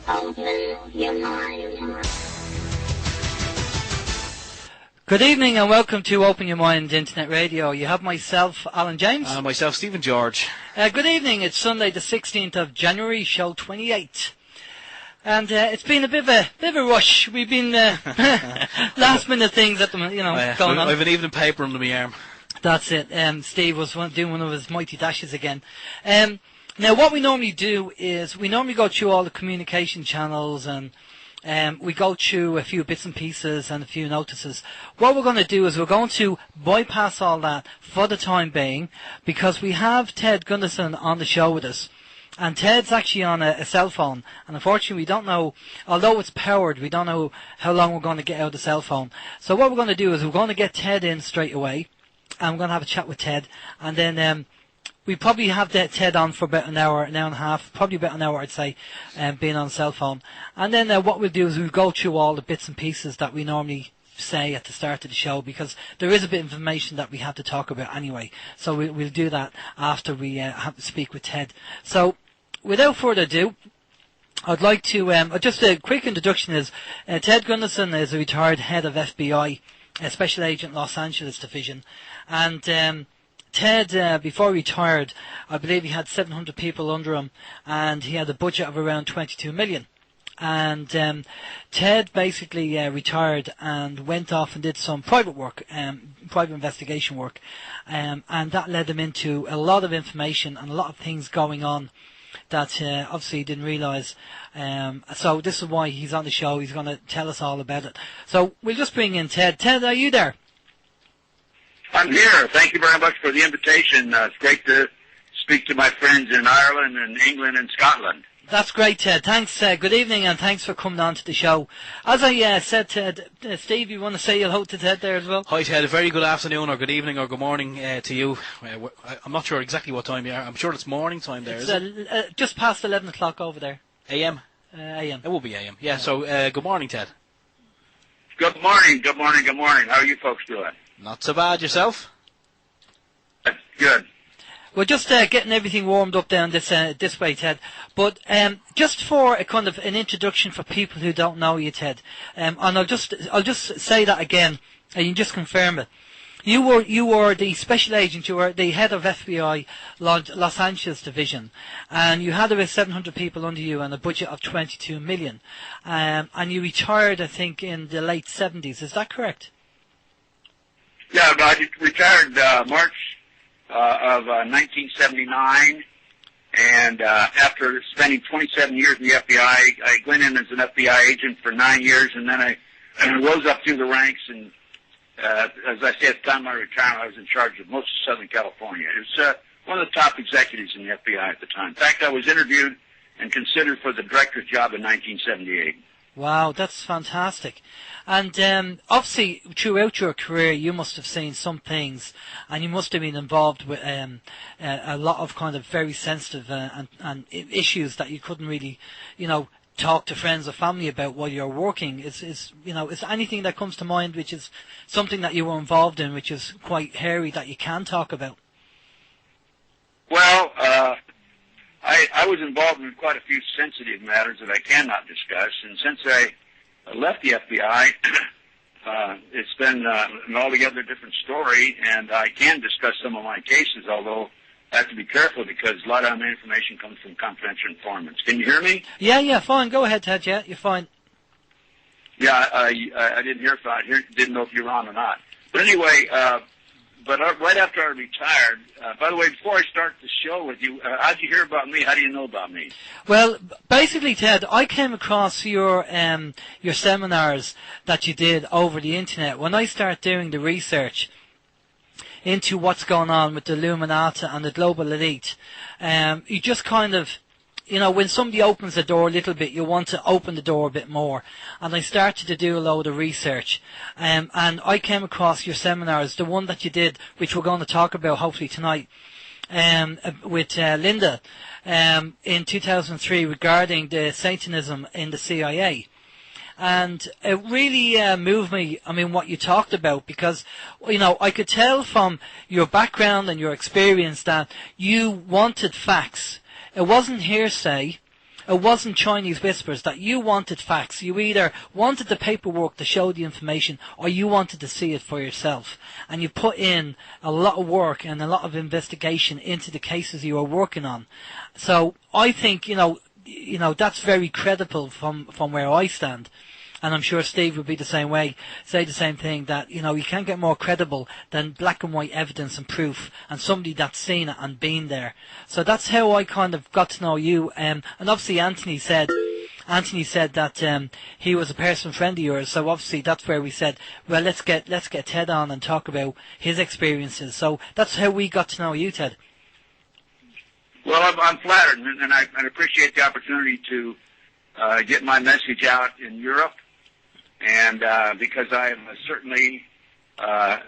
Open your mind. Good evening and welcome to Open Your Mind Internet Radio. You have myself, Alan James. And myself, Stephen George. Good evening. It's Sunday the 16th of January, show 28. And it's been a bit of a rush. We've been last minute things at the going on. I have an evening paper under my arm. That's it. Steve was doing one of his mighty dashes again. Now, what we normally do is we normally go through all the communication channels and we go through a few bits and pieces and a few notices. What we're going to do is we're going to bypass all that for the time being because we have Ted Gunderson on the show with us. And Ted's actually on a cell phone. And unfortunately, we don't know, although it's powered, we don't know how long we're going to get out of the cell phone. So what we're going to do is we're going to get Ted in straight away. And we're going to have a chat with Ted. And then we probably have Ted on for about an hour and a half, probably about an hour, I'd say, being on cell phone. And then what we'll do is we'll go through all the bits and pieces that we normally say at the start of the show, because there is a bit of information that we have to talk about anyway. So we'll do that after we have to speak with Ted. So without further ado, I'd like to, just a quick introduction is, Ted Gunderson is a retired head of FBI, Special Agent Los Angeles Division. And Ted, before he retired, I believe he had 700 people under him, and he had a budget of around 22 million. And Ted basically retired and went off and did some private work, private investigation work, and that led him into a lot of information and a lot of things going on that obviously he didn't realise. So this is why he's on the show. He's going to tell us all about it. So we'll just bring in Ted. Ted, are you there? I'm here. Thank you very much for the invitation. It's great to speak to my friends in Ireland and England and Scotland. That's great, Ted. Thanks. Good evening, and thanks for coming on to the show. As I said, Ted, Steve, you want to say hello to Ted there as well? Hi, Ted. A very good afternoon, or good evening, or good morning to you. I'm not sure exactly what time you are. I'm sure it's morning time there, is it? Just past 11 o'clock over there. AM? AM. It will be AM. Yeah, so good morning, Ted. Good morning, good morning, good morning. How are you folks doing? Not so bad. Yourself? Good. We're just getting everything warmed up down this way, Ted. But just for a kind of an introduction for people who don't know you, Ted, and I'll just say that again, and you just confirm it. You were the special agent. You were the head of FBI Los Angeles Division, and you had about 700 people under you and a budget of 22 million. And you retired, I think, in the late 70s. Is that correct? Yeah, I retired March of 1979, and after spending 27 years in the FBI, I went in as an FBI agent for 9 years, and then I rose up through the ranks, and as I said, at the time of my retirement, I was in charge of most of Southern California. It was one of the top executives in the FBI at the time. In fact, I was interviewed and considered for the director's job in 1978. Wow, that's fantastic. And obviously, throughout your career, you must have seen some things, and you must have been involved with a lot of kind of very sensitive and issues that you couldn't really, talk to friends or family about while you're working. Is anything that comes to mind which is something that you were involved in, which is quite hairy, that you can talk about? Well, I was involved in quite a few sensitive matters that I cannot discuss, and since I left the FBI, it's been an altogether different story, and I can discuss some of my cases, although I have to be careful because a lot of my information comes from confidential informants. Can you hear me? Yeah, fine. Go ahead, Ted. Yeah, you're fine. Yeah, I didn't hear if didn't know if you were on or not. But anyway, right after I retired, by the way, before I start the show with you, how'd you hear about me? How do you know about me? Well, basically, Ted, I came across your seminars that you did over the internet. When I started doing the research into what's going on with the Illuminati and the global elite, you just kind of, when somebody opens the door a little bit, you want to open the door a bit more. And I started to do a load of research. And I came across your seminars, the one that you did, which we're going to talk about hopefully tonight, with Linda, in 2003 regarding the Satanism in the CIA. And it really moved me, what you talked about, because, I could tell from your background and your experience that you wanted facts. It wasn't hearsay, it wasn't Chinese whispers, that you wanted facts. You either wanted the paperwork to show the information, or you wanted to see it for yourself. And you put in a lot of work and a lot of investigation into the cases you were working on. So I think, that's very credible from where I stand. And I'm sure Steve would be the same way, say the same thing, that, you can't get more credible than black and white evidence and proof, and somebody that's seen it and been there. So that's how I kind of got to know you. And obviously Anthony said that he was a personal friend of yours, so obviously that's where we said, well, let's get Ted on and talk about his experiences. So that's how we got to know you, Ted. Well, I'm flattered, and I appreciate the opportunity to get my message out in Europe. And because I have certainly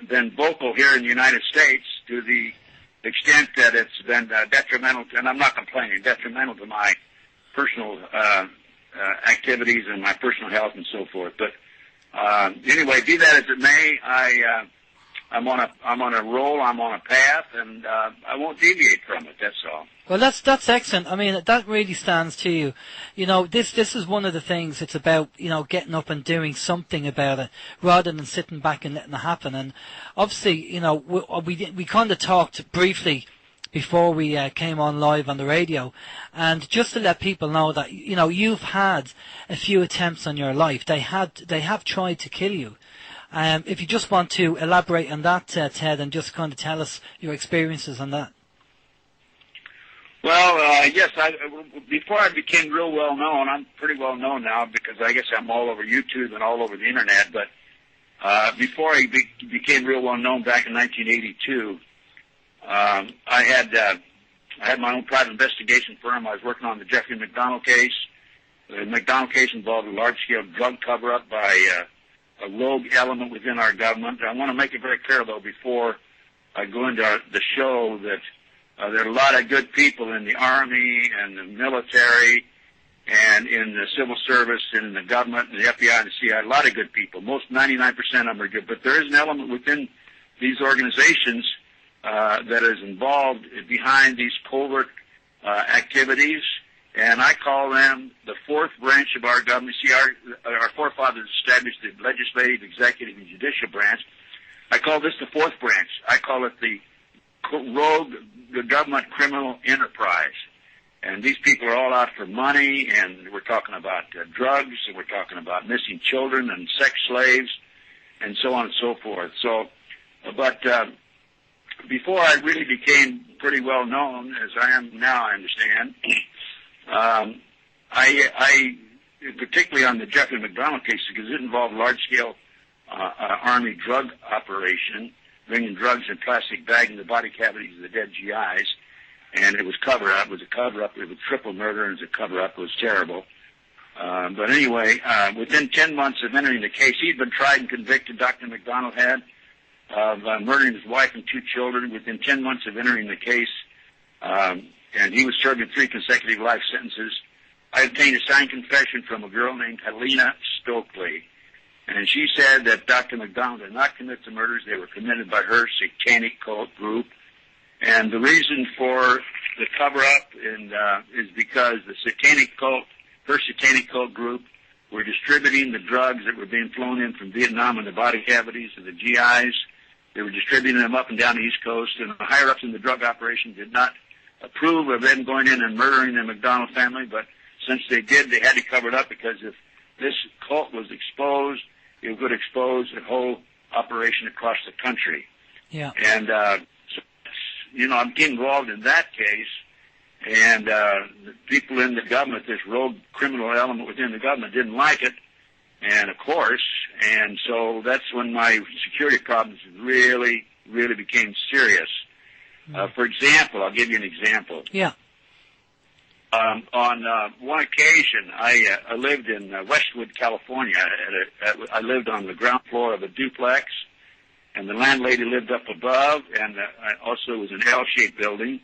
been vocal here in the United States to the extent that it's been detrimental, and I'm not complaining, detrimental to my personal activities and my personal health and so forth. But anyway, be that as it may, I'm on a roll, I'm on a path, and I won't deviate from it. That's all. Well, that's excellent. I mean, that really stands to you. This is one of the things. It's about, getting up and doing something about it rather than sitting back and letting it happen. And obviously, we kind of talked briefly before we came on live on the radio, and just to let people know that, you've had a few attempts on your life. They have tried to kill you. If you just want to elaborate on that, Ted, and just kind of tell us your experiences on that. Well, yes, before I became real well known, I'm pretty well known now because I guess I'm all over YouTube and all over the internet, but before I became real well known back in 1982, I had my own private investigation firm. I was working on the Jeffrey McDonald case. The McDonald case involved a large-scale drug cover-up by a rogue element within our government. I want to make it very clear, though, before I go into the show, that there are a lot of good people in the Army and the military and in the civil service and in the government and the FBI and the CIA. A lot of good people. Most 99% of them are good. But there is an element within these organizations that is involved behind these covert activities, and I call them the fourth branch of our government. See, our forefathers established the legislative, executive, and judicial branch. I call this the fourth branch. I call it the rogue government criminal enterprise. And these people are all out for money, and we're talking about drugs, and we're talking about missing children and sex slaves, and so on and so forth. So, but before I really became pretty well known, as I am now, I understand, I particularly on the Jeffrey McDonald case, because it involved large-scale Army drug operation, bringing drugs in plastic bags in the body cavities of the dead GIs, and it was cover-up. It was a cover-up. It was triple murder, and it was a cover-up. It was terrible. But anyway, within 10 months of entering the case, he'd been tried and convicted, Dr. McDonald had, of murdering his wife and 2 children within 10 months of entering the case, and he was serving 3 consecutive life sentences. I obtained a signed confession from a girl named Helena Stokely, and she said that Dr. McDonald did not commit the murders. They were committed by her satanic cult group. And the reason for the cover-up is because the satanic cult, her satanic cult group, were distributing the drugs that were being flown in from Vietnam in the body cavities of the GIs. They were distributing them up and down the East Coast, and the higher-ups in the drug operation did not approve of them going in and murdering the McDonald family, but since they did, they had to cover it up, because if this cult was exposed, it would expose the whole operation across the country. Yeah. And, I'm getting involved in that case, and the people in the government, this rogue criminal element within the government, didn't like it, and of course, and so that's when my security problems really, really became serious. For example, I'll give you an example. Yeah. On one occasion, I lived in Westwood, California. I lived on the ground floor of a duplex, and the landlady lived up above, and also it was an L-shaped building.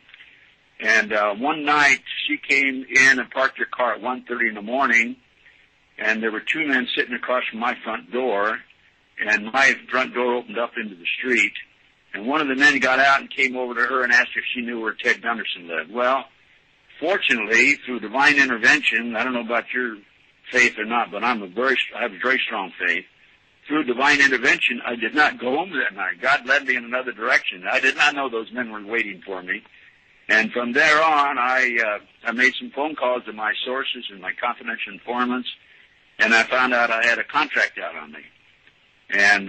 And one night, she came in and parked her car at 1:30 in the morning, and there were 2 men sitting across from my front door, and my front door opened up into the street. And one of the men got out and came over to her and asked if she knew where Ted Gunderson lived. Well, fortunately, through divine intervention, I don't know about your faith or not, but I have a very strong faith. Through divine intervention, I did not go home that night. God led me in another direction. I did not know those men were waiting for me. And from there on, I made some phone calls to my sources and my confidential informants, and I found out I had a contract out on me. And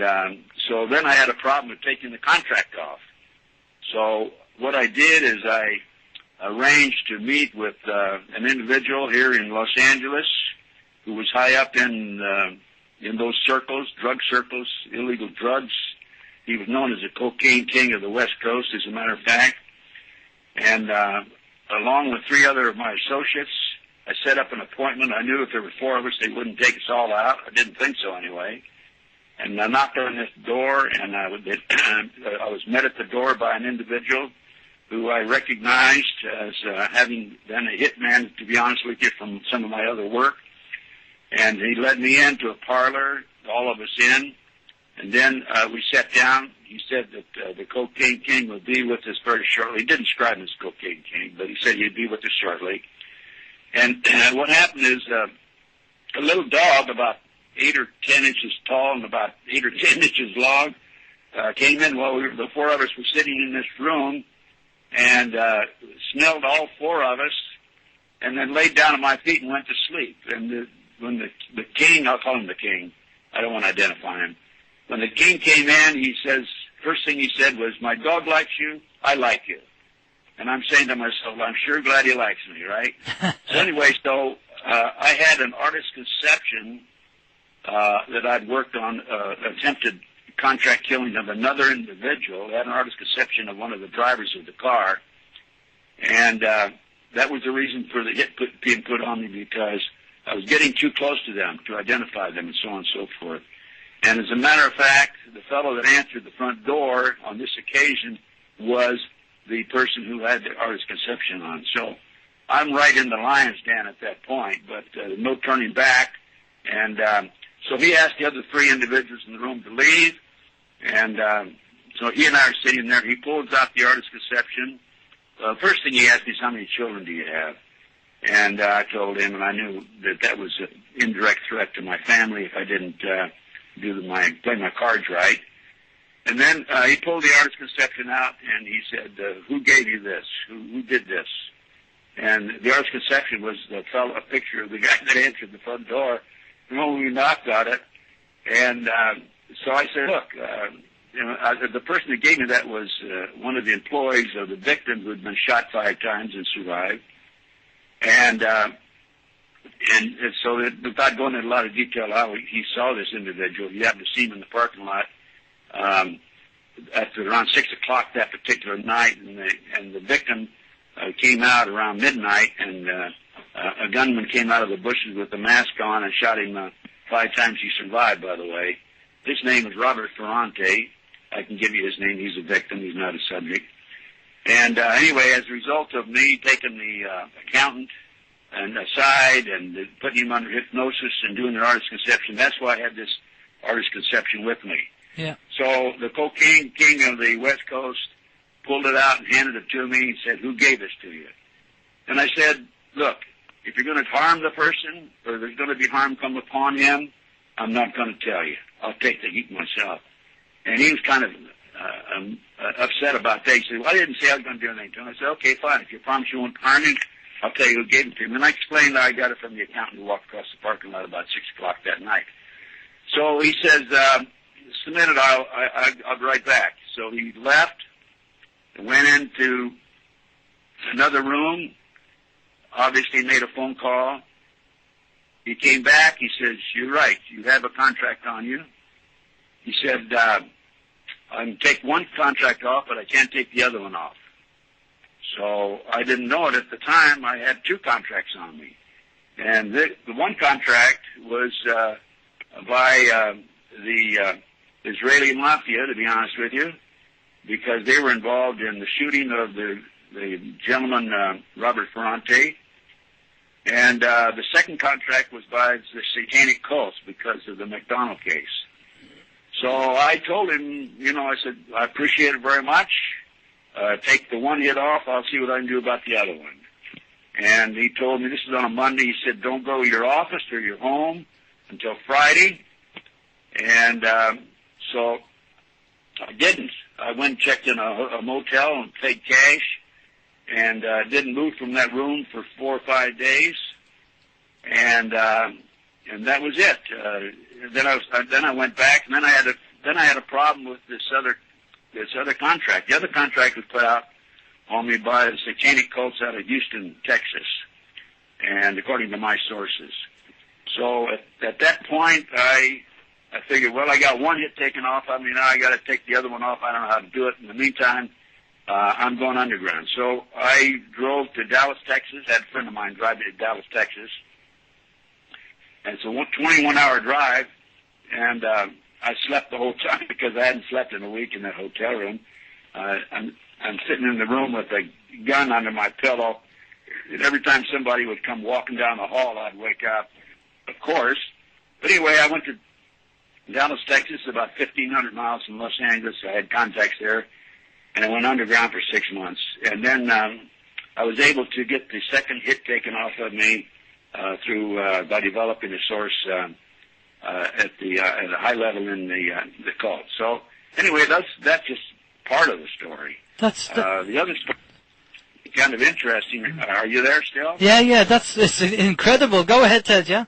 so then I had a problem with taking the contract off. So what I did is I arranged to meet with an individual here in Los Angeles who was high up in those circles, drug circles, illegal drugs. He was known as the cocaine king of the West Coast, as a matter of fact. And along with 3 other of my associates, I set up an appointment. I knew if there were 4 of us, they wouldn't take us all out. I didn't think so anyway. And I knocked on this door, and I was met at the door by an individual who I recognized as having been a hitman, to be honest with you, from some of my other work. And he led me into a parlor, all of us in, and then we sat down. He said that the Cocaine King would be with us very shortly. He didn't describe him as Cocaine King, but he said he'd be with us shortly. And what happened is a little dog about 8 or 10 inches tall and about 8 or 10 inches long came in while the 4 of us were sitting in this room and smelled all 4 of us and then laid down at my feet and went to sleep. And when the king, I'll call him the king, I don't want to identify him. When the king came in, he says, first thing he said was, "My dog likes you, I like you." And I'm saying to myself, I'm sure glad he likes me, right? So anyway, I had an artist's conception that I'd worked on, attempted contract killing of another individual. I had an artist's conception of one of the drivers of the car. And that was the reason for the hit being put on me, because I was getting too close to them to identify them and so on and so forth. And as a matter of fact, the fellow that answered the front door on this occasion was the person who had the artist's conception on. So I'm right in the lion's den at that point, but no turning back. And so he asked the other 3 individuals in the room to leave. And so he and I are sitting there. He pulls out the artist's conception. First thing he asked me is, "How many children do you have?" And I told him, and I knew that was an indirect threat to my family if I didn't play my cards right. And then he pulled the artist's conception out, and he said, "Who gave you this? Who did this?" And the artist's conception was a picture of the guy that answered the front door. And when we knocked on it, and so I said, "Look, the person that gave me that was one of the employees of the victim who had been shot 5 times and survived." And so without going into a lot of detail how he saw this individual, he happened to see him in the parking lot at around 6 o'clock that particular night, and the victim came out around midnight, and a gunman came out of the bushes with a mask on and shot him 5 times. He survived, by the way. His name is Robert Ferrante. I can give you his name. He's a victim. He's not a subject. And anyway, as a result of me taking the accountant and aside and putting him under hypnosis and doing the artist's conception, that's why I had this artist's conception with me. Yeah. So the cocaine king of the West Coast pulled it out and handed it to me and said, "Who gave this to you?" And I said, "Look, if you're going to harm the person or there's going to be harm come upon him, I'm not going to tell you. I'll take the heat myself." And he was kind of upset about that. He said, "Well, I didn't say I was going to do anything to him." I said, "Okay, fine. If you promise you won't harm him, I'll tell you who gave it to him." And I explained that I got it from the accountant who walked across the parking lot about 6 o'clock that night. So he says, "Just a minute, I'll be right back." So he left and went into another room, obviously made a phone call. He came back. He says, "You're right. You have a contract on you." He said, "I can take one contract off, but I can't take the other one off." So I didn't know it at the time. I had 2 contracts on me. And the one contract was by the Israeli mafia, to be honest with you, because they were involved in the shooting of the gentleman, Robert Ferrante. And the second contract was by the satanic cults because of the McDonald case. So I told him, I said, "I appreciate it very much. Take the one hit off. I'll see what I can do about the other one." And he told me, this is on a Monday, he said, don't go to your office or your home until Friday. And so I didn't. I went and checked in a motel and paid cash, and didn't move from that room for 4 or 5 days. And that was it. Then I went back, and then I had a problem with this other contract. The other contract was put out on me by the satanic cults out of Houston, Texas, and according to my sources. So at that point, I figured, well, I got one hit taken off. I mean, now I got to take the other one off. I don't know how to do it. In the meantime, I'm going underground. So I drove to Dallas, Texas. Had a friend of mine drive me to Dallas, Texas. And it's a 21-hour drive, and I slept the whole time because I hadn't slept in a week in that hotel room. I'm sitting in the room with a gun under my pillow, and every time somebody would come walking down the hall, I'd wake up, of course. But anyway, I went to Dallas, Texas, about 1,500 miles from Los Angeles. I had contacts there, and I went underground for 6 months. And then I was able to get the second hit taken off of me by developing a source at a high level in the cult. So anyway, that's just part of the story. The other story, kind of interesting. Are you there still? Yeah, it's incredible. Go ahead, Ted. Yeah.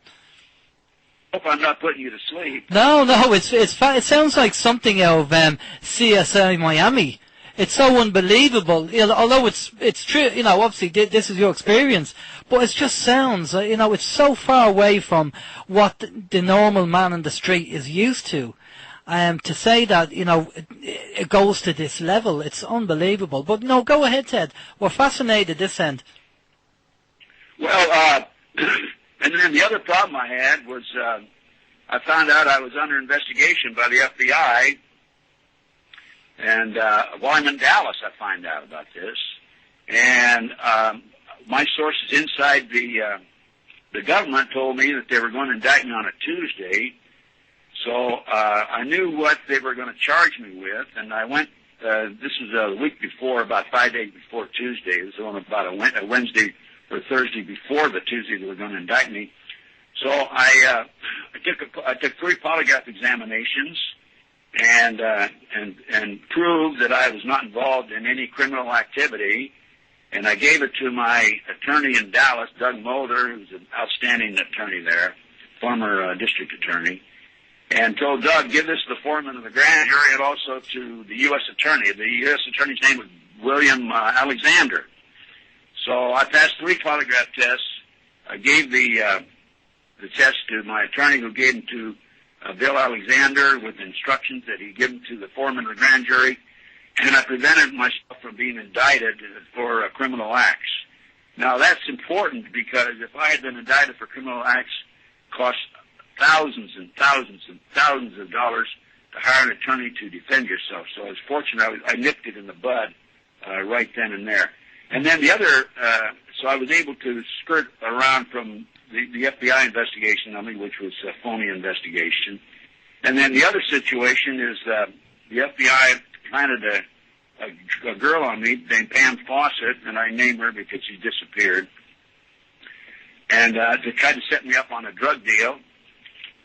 Hope I'm not putting you to sleep. No, it sounds like something out of CSI Miami. It's so unbelievable. Although it's true, obviously this is your experience, but it just sounds, it's so far away from what the normal man in the street is used to. To say that, it goes to this level, it's unbelievable. But no, go ahead, Ted. We're fascinated this end. Well, and then the other problem I had was I found out I was under investigation by the FBI. And while I'm in Dallas, I find out about this. And my sources inside the government told me that they were going to indict me on a Tuesday. So I knew what they were going to charge me with, and I went. This was a week before, about 5 days before Tuesday. It was on about a Wednesday or Thursday before the Tuesday they were going to indict me. So I took 3 polygraph examinations and proved that I was not involved in any criminal activity. And I gave it to my attorney in Dallas, Doug Mulder, who's an outstanding attorney there, former district attorney, and told Doug, give this to the foreman of the grand jury and also to the U.S. attorney. The U.S. attorney's name was William Alexander. So I passed 3 polygraph tests. I gave the test to my attorney, who gave them to Bill Alexander with instructions that he give them to the foreman of the grand jury, and I prevented myself from being indicted for criminal acts. Now that's important because if I had been indicted for criminal acts, it cost thousands and thousands and thousands of dollars to hire an attorney to defend yourself. So I was fortunate I nipped it in the bud right then and there. And then the other, so I was able to skirt around from the FBI investigation on me, which was a phony investigation. And then the other situation is the FBI planted a girl on me named Pam Fawcett, and I named her because she disappeared. And they tried to set me up on a drug deal.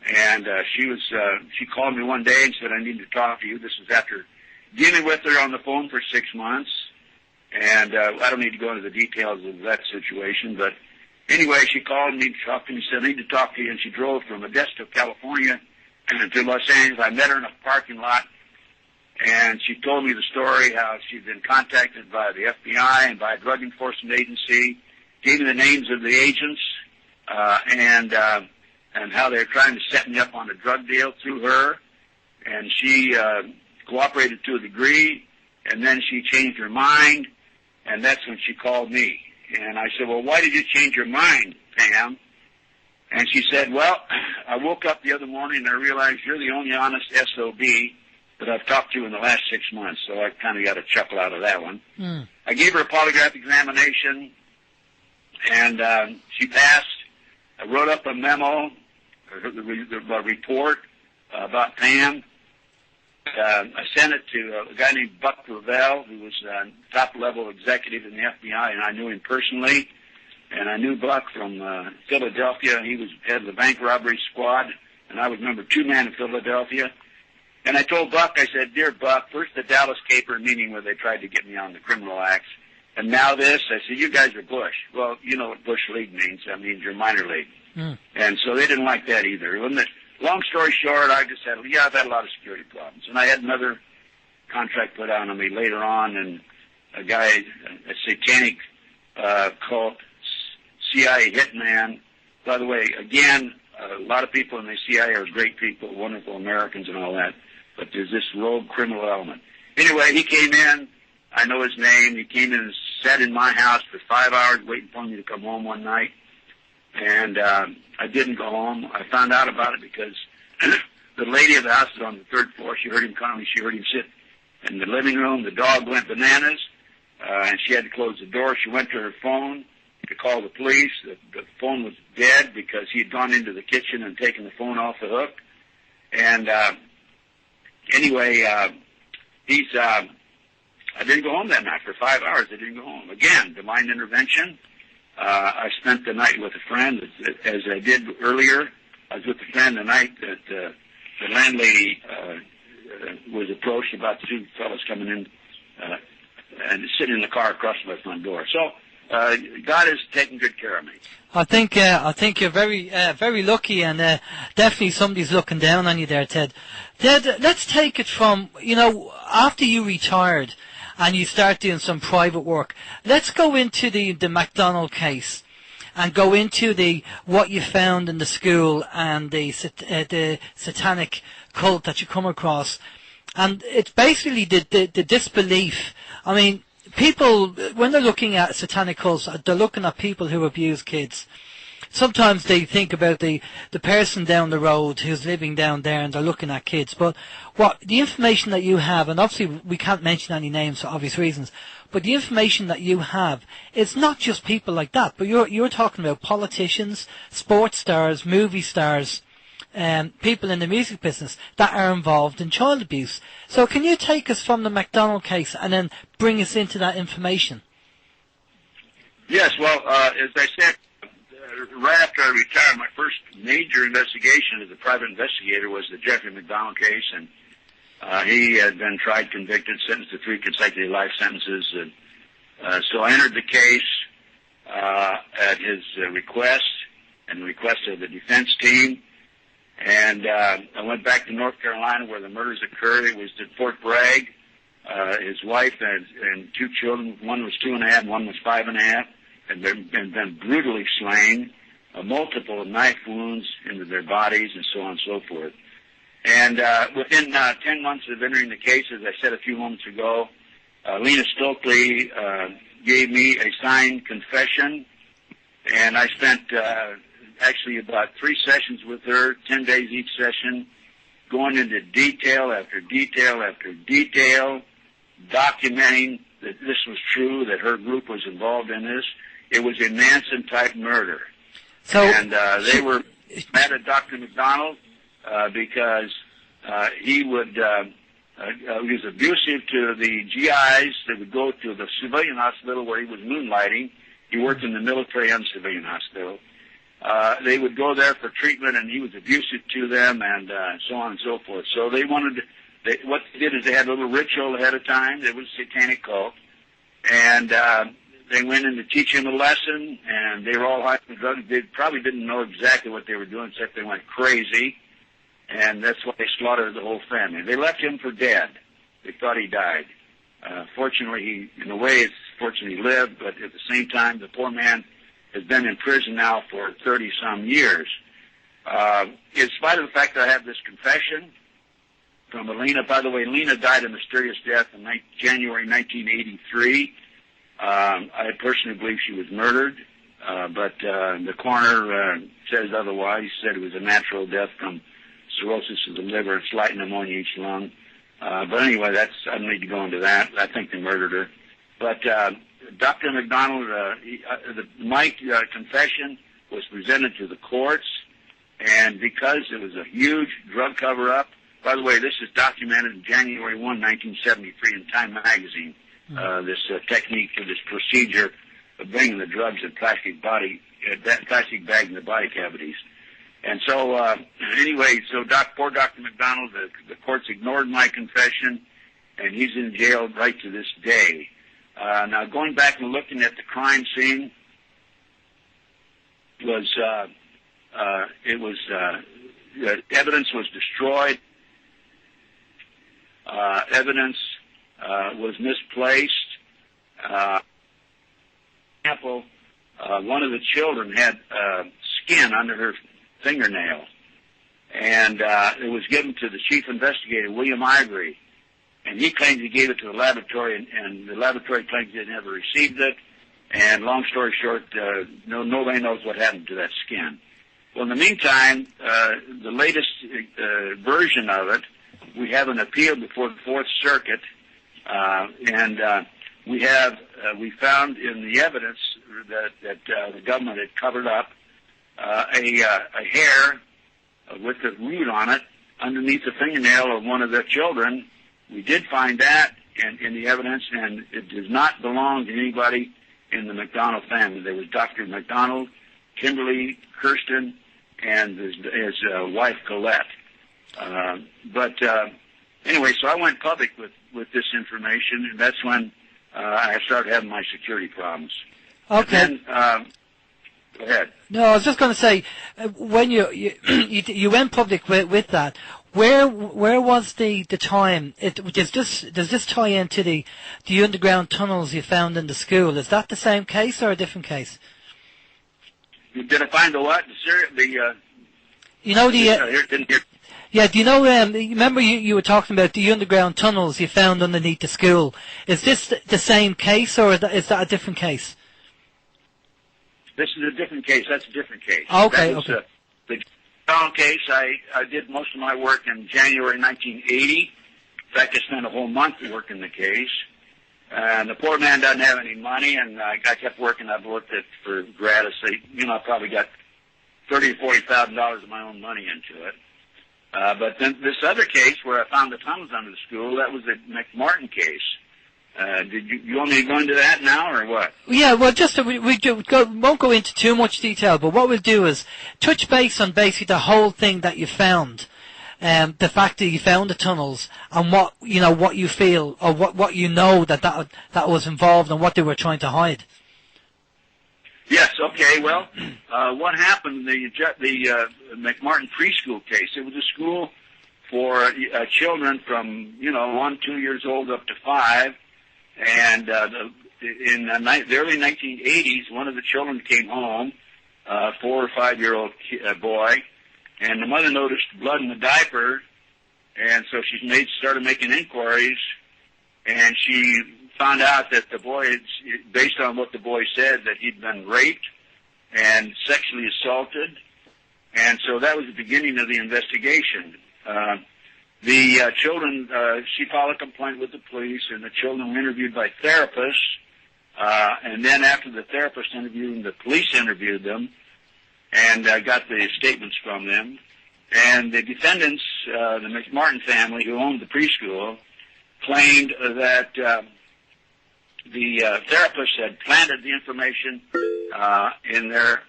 And she called me one day and said, I need to talk to you. This is after dealing with her on the phone for 6 months. And I don't need to go into the details of that situation, but anyway, she called me, talked to me, said, I need to talk to you. And she drove from Modesto, California, to Los Angeles. I met her in a parking lot, and she told me the story, how she'd been contacted by the FBI and by a drug enforcement agency, gave me the names of the agents, and how they're trying to set me up on a drug deal through her. And she cooperated to a degree, and then she changed her mind, and that's when she called me. And I said, well, why did you change your mind, Pam? And she said, well, I woke up the other morning and I realized you're the only honest SOB that I've talked to in the last 6 months. So I kind of got a chuckle out of that one. I gave her a polygraph examination, and she passed. I wrote up a memo, a report about Pam. I sent it to a guy named Buck Gravel, who was a top-level executive in the FBI, and I knew him personally. and I knew Buck from Philadelphia. He was head of the bank robbery squad, and I was number 2 man in Philadelphia. And I told Buck, I said, "Dear Buck, first the Dallas Caper meeting where they tried to get me on the criminal acts, and now this." I said, "You guys are Bush." Well, you know what Bush League means. That means you're minor league. And so they didn't like that either. Long story short, I just said, I've had a lot of security problems. And I had another contract put out on me later on, and a guy, a satanic cult, CIA hitman. By the way, again, a lot of people in the CIA are great people, wonderful Americans and all that, but there's this rogue criminal element. Anyway, he came in. I know his name. He came in and sat in my house for 5 hours waiting for me to come home one night. And I didn't go home. I found out about it because the lady of the house was on the 3rd floor. She heard him coming. She heard him sit in the living room. The dog went bananas, and she had to close the door. She went to her phone to call the police. The phone was dead because he had gone into the kitchen and taken the phone off the hook. And anyway, I didn't go home that night for 5 hours. I didn't go home. Again, divine intervention. I spent the night with a friend, as I did earlier. I was with a friend the night that the landlady was approached about 2 fellows coming in and sitting in the car across my front door. So God is taking good care of me. I think you're very lucky, and definitely somebody's looking down on you there, Ted. Ted, let's take it from, after you retired and you start doing some private work. Let's go into the McDonald case and go into what you found in the school and the satanic cult that you come across. And it's basically the disbelief. I mean, people, when they're looking at satanic cults, they're looking at people who abuse kids. Sometimes they think about the person down the road who's living down there, and they're looking at kids. But the information that you have, and obviously we can't mention any names for obvious reasons, but the information that you have, it's not just people like that, but you're talking about politicians, sports stars, movie stars, people in the music business that are involved in child abuse. So can you take us from the McDonald case and then bring us into that information? Yes, well, as I said, right after I retired, my first major investigation as a private investigator was the Jeffrey McDonald case, and he had been tried, convicted, sentenced to 3 consecutive life sentences. So I entered the case at his request and the request of the defense team. And I went back to North Carolina where the murders occurred. It was at Fort Bragg. His wife and 2 children, one was 2.5, one was 5.5, had been brutally slain, multiple knife wounds into their bodies, and so on and so forth. And within 10 months of entering the case, as I said a few moments ago, Lena Stokely gave me a signed confession, and I spent actually about 3 sessions with her, 10 days each session, going into detail after detail after detail, documenting that this was true, that her group was involved in this. It was a Manson-type murder. And they were mad at Dr. McDonald because he was abusive to the GIs that would go to the civilian hospital where he was moonlighting. He worked in the military and civilian hospital. They would go there for treatment, and he was abusive to them, and so on and so forth. So they wanted what they did is they had a little ritual ahead of time. It was a satanic cult. And they went in to teach him a lesson, and they were all high on drugs. They probably didn't know exactly what they were doing, except they went crazy, and that's why they slaughtered the whole family. They left him for dead. They thought he died. Fortunately, in a way, it's fortunately he lived, but at the same time, the poor man has been in prison now for 30-some years. In spite of the fact that I have this confession from Lena, by the way, Lena died a mysterious death in January 1983. I personally believe she was murdered, but the coroner says otherwise. He said it was a natural death from cirrhosis of the liver and slight pneumonia each lung. But anyway, I don't need to go into that. I think they murdered her. But Dr. McDonald, my confession was presented to the courts, and because it was a huge drug cover-up, by the way, this is documented in January 1, 1973 in Time magazine, this technique, this procedure bringing the drugs in plastic bags in the body cavities. And so, anyway, so poor Dr. McDonald, the courts ignored my confession, and he's in jail right to this day. Now, going back and looking at the crime scene, evidence was destroyed. Evidence was misplaced. Example, one of the children had skin under her fingernail, and it was given to the chief investigator, William Ivory, and he claims he gave it to the laboratory, and the laboratory claims they never received it. And long story short, nobody knows what happened to that skin. Well, in the meantime, the latest version of it, we have an appeal before the Fourth Circuit, and we found in the evidence that the government had covered up a hair with a root on it underneath the fingernail of one of the children. We did find that in the evidence, and it does not belong to anybody in the McDonald family. There was Dr. McDonald, Kimberly Kirsten, and his wife Colette. Anyway, so I went public with this information, and that's when I started having my security problems. Okay. And then, go ahead. No, I was just going to say, when you went public with that, where was the time? Does this tie into the underground tunnels you found in the school? Is that the same case or a different case? Did I find the what? Yeah, do you know, remember you were talking about the underground tunnels you found underneath the school. Is this the same case, or is that a different case? This is a different case. That's a different case. Okay, okay. The Donald case, I did most of my work in January 1980. In fact, I spent a whole month working the case. And the poor man doesn't have any money, and I kept working. I've worked it for gratis. I probably got $30,000 or $40,000 of my own money into it. But then this other case where I found the tunnels under the school, that was the McMartin case. Did you want me to go into that now, or what? Yeah, well, just we won't go into too much detail, but what we'll do is touch base on basically the whole thing that you found, the fact that you found the tunnels, and what you feel, or what you know that was involved, and what they were trying to hide. Yes. Okay. Well, what happened? The McMartin preschool case. It was a school for children from 1, 2 years old up to 5. And in the early 1980s, one of the children came home, 4 or 5 year old boy, and the mother noticed blood in the diaper, and so she started making inquiries, and she found out that the boy, based on what the boy said, that he'd been raped and sexually assaulted, and so that was the beginning of the investigation. The children, she filed a complaint with the police, and the children were interviewed by therapists, and then after the therapist interviewed them, the police interviewed them, and got the statements from them. And the defendants, the McMartin family, who owned the preschool, claimed that the therapist had planted the information in their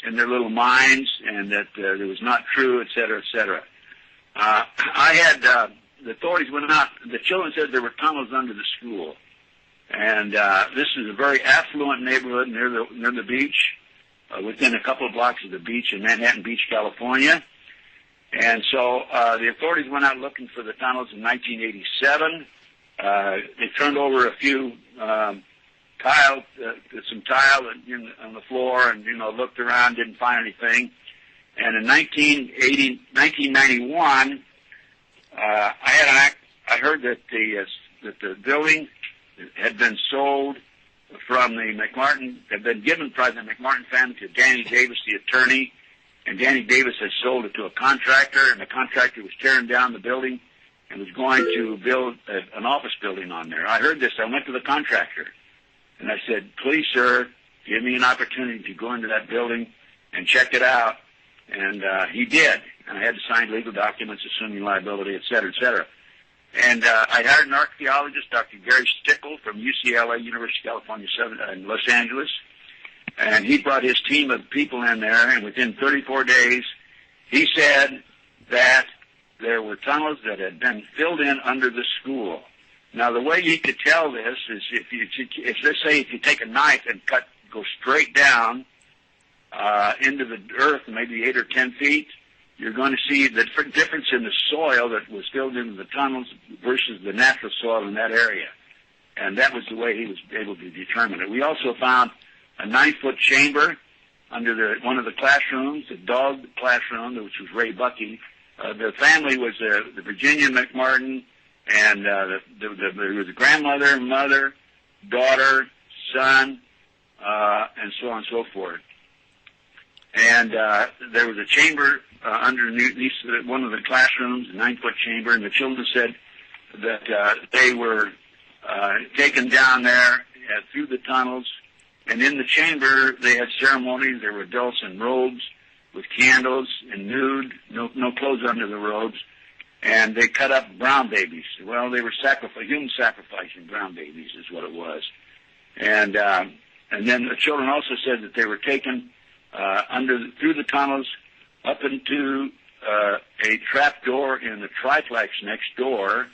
little minds, and that it was not true, et cetera, et cetera. The authorities went out. The children said there were tunnels under the school, and this is a very affluent neighborhood near the beach, within a couple of blocks of the beach in Manhattan Beach, California. And so the authorities went out looking for the tunnels in 1987. They turned over a few some tile on the floor, and looked around, didn't find anything. And in 1991, I heard that the building had been sold from the McMartin, had been given by the McMartin family to Danny Davis, the attorney, and Danny Davis had sold it to a contractor, and the contractor was tearing down the building and was going to build an office building on there. I heard this. I went to the contractor, and I said, "Please, sir, give me an opportunity to go into that building and check it out." And he did, and I had to sign legal documents assuming liability, et cetera, et cetera. And I hired an archaeologist, Dr. Gary Stickle from UCLA, University of California in Los Angeles. And he brought his team of people in there, and within 34 days, he said that there were tunnels that had been filled in under the school. Now, the way you could tell this is if let's say if you take a knife and go straight down into the earth, maybe 8 or 10 feet, you're going to see the difference in the soil that was filled into the tunnels versus the natural soil in that area. And that was the way he was able to determine it. We also found a 9-foot chamber under one of the classrooms, the dog classroom, which was Ray Bucky. The family was the Virginia McMartin, and there was a grandmother, mother, daughter, son, and so on and so forth. And there was a chamber underneath one of the classrooms, a 9-foot chamber, and the children said that they were taken down there through the tunnels. And in the chamber, they had ceremonies. There were adults in robes with candles and nude, no clothes under the robes. And they cut up brown babies. Well, they were human sacrificing brown babies is what it was. And then the children also said that they were taken through the tunnels up into a trap door in the triplex next door,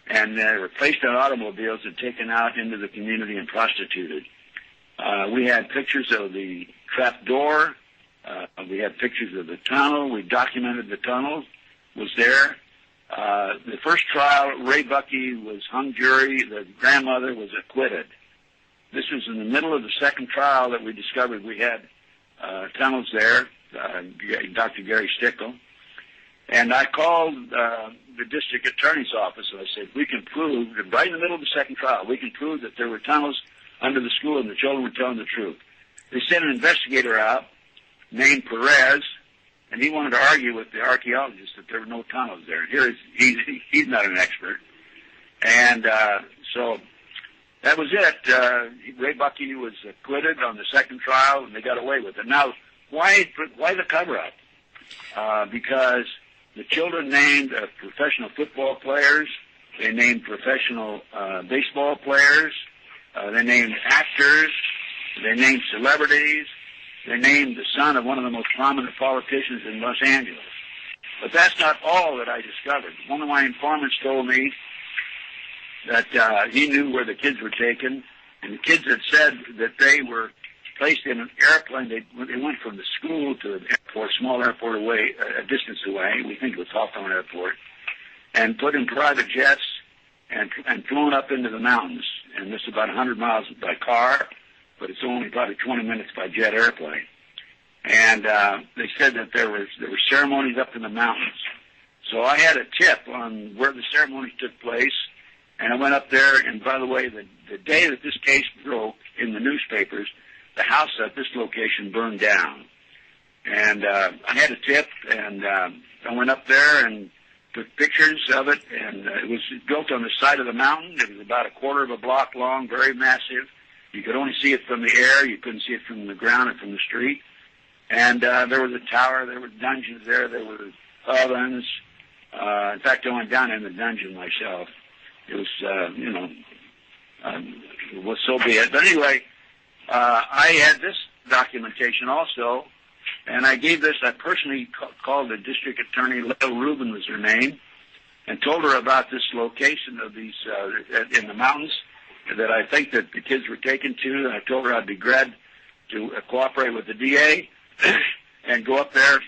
and they were placed on automobiles and taken out into the community and prostituted. We had pictures of the trap door. We had pictures of the tunnel. We documented the tunnel was there. The first trial, Ray Bucky was hung jury. The grandmother was acquitted. This was in the middle of the second trial that we discovered we had tunnels there, Dr. Gary Stickle. And I called the district attorney's office, and I said, we can prove, right in the middle of the second trial, we can prove that there were tunnels under the school and the children were telling the truth. They sent an investigator out named Perez, and he wanted to argue with the archaeologist that there were no tunnels there. Here he's not an expert. And so that was it. Ray Bucky was acquitted on the second trial, and they got away with it. Now, why the cover-up? Because the children named professional football players. They named professional baseball players. They named actors. They named celebrities. They named the son of one of the most prominent politicians in Los Angeles. But that's not all that I discovered. One of my informants told me that he knew where the kids were taken, and the kids had said that they were placed in an airplane. They went from the school to the airport, small airport away, a distance away. We think it was Hawthorne Airport, and put in private jets and flown up into the mountains. And this is about 100 miles by car, but it's only probably 20 minutes by jet airplane. And they said that there were ceremonies up in the mountains. So I had a tip on where the ceremonies took place, and I went up there. And by the way, the day that this case broke in the newspapers, the house at this location burned down. And I had a tip, and I went up there and took pictures of it. And it was built on the side of the mountain. It was about a quarter of a block long, very massive. You could only see it from the air. You couldn't see it from the ground or from the street. And there was a tower. There were dungeons there. There were ovens. In fact, I went down in the dungeon myself. It was, well, so be it. But anyway, I had this documentation also, and I gave this. I personally called the district attorney, Lil Rubin was her name, and told her about this location of these in the mountains that I think that the kids were taken to. And I told her I'd be glad to cooperate with the DA and go up there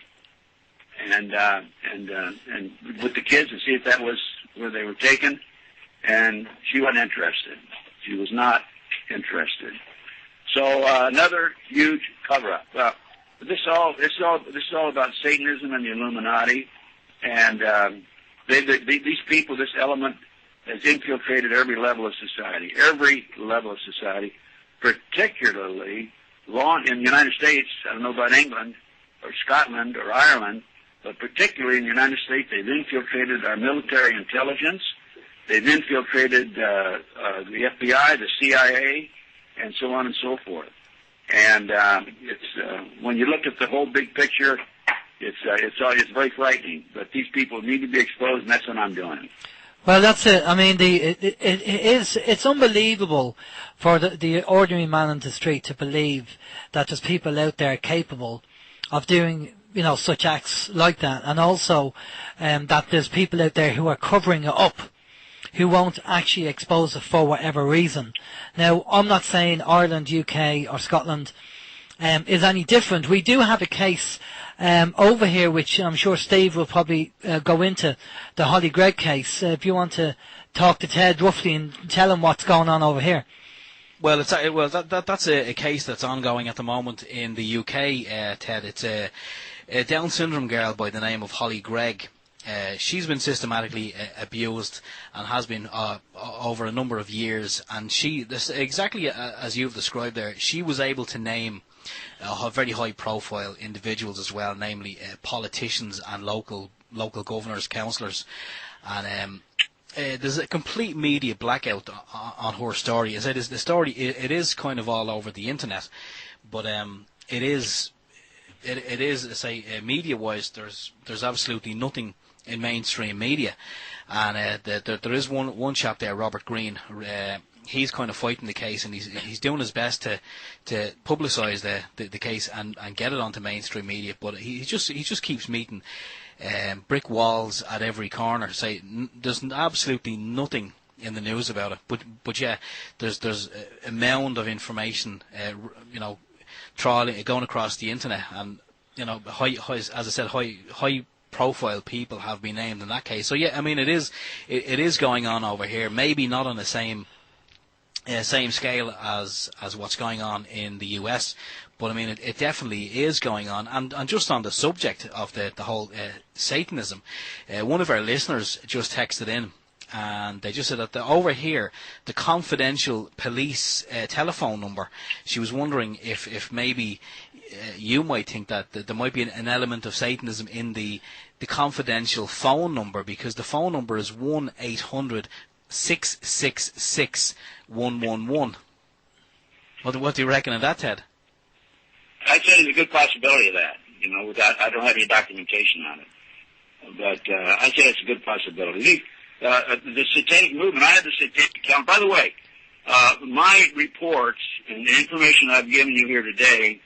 and with the kids and see if that was where they were taken. And she wasn't interested. She was not interested. So another huge cover-up. Well, this is all about Satanism and the Illuminati, and these people, this element, has infiltrated every level of society, particularly in the United States. I don't know about England or Scotland or Ireland, but particularly in the United States, they've infiltrated our military intelligence. They've infiltrated the FBI, the CIA, and so on and so forth. And it's when you look at the whole big picture, it's very frightening. But these people need to be exposed, and that's what I'm doing. Well, that's it. I mean, it's unbelievable for the ordinary man on the street to believe that there's people out there capable of doing, such acts like that, and also that there's people out there who are covering it up, who won't actually expose it for whatever reason. Now, I'm not saying Ireland, UK, or Scotland is any different. We do have a case over here, which I'm sure Steve will probably go into, the Holly Gregg case. If you want to talk to Ted roughly and tell him what's going on over here. Well, that's a case that's ongoing at the moment in the UK, Ted. It's a Down syndrome girl by the name of Holly Gregg. She's been systematically abused and has been over a number of years. And exactly as you've described there, she was able to name very high-profile individuals as well, namely politicians and local governors, councillors, and there's a complete media blackout on her story. As it is, the story it is kind of all over the internet, but it is, I say, media-wise, there's absolutely nothing in mainstream media, and there is one chap there, Robert Green. He's kind of fighting the case, and he's doing his best to publicise the case and get it onto mainstream media. But he just keeps meeting brick walls at every corner. There's absolutely nothing in the news about it. But yeah, there's a mound of information, going across the internet, and as I said, high profile people have been named in that case. So yeah, I mean it is going on over here. Maybe not on the same scale as what's going on in the US, but I mean it definitely is going on. And just on the subject of the whole Satanism, one of our listeners just texted in, and they just said that over here, the confidential police telephone number, she was wondering if maybe you might think that there might be an element of Satanism in the confidential phone number, because the phone number is 1-800-666-111. What do you reckon of that, Ted? I'd say there's a good possibility of that. Without, I don't have any documentation on it, but I'd say it's a good possibility. The satanic movement, I had the satanic account. By the way, my reports and the information I've given you here today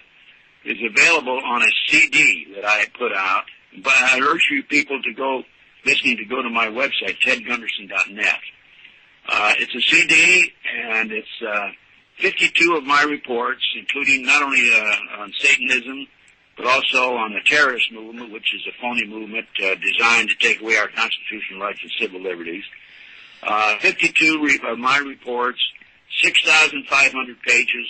is available on a CD that I put out. But I urge you people to go to my website, tedgunderson.net. It's a CD, and it's 52 of my reports, including not only on Satanism, but also on the terrorist movement, which is a phony movement designed to take away our constitutional rights and civil liberties. 52 of my reports, 6,500 pages.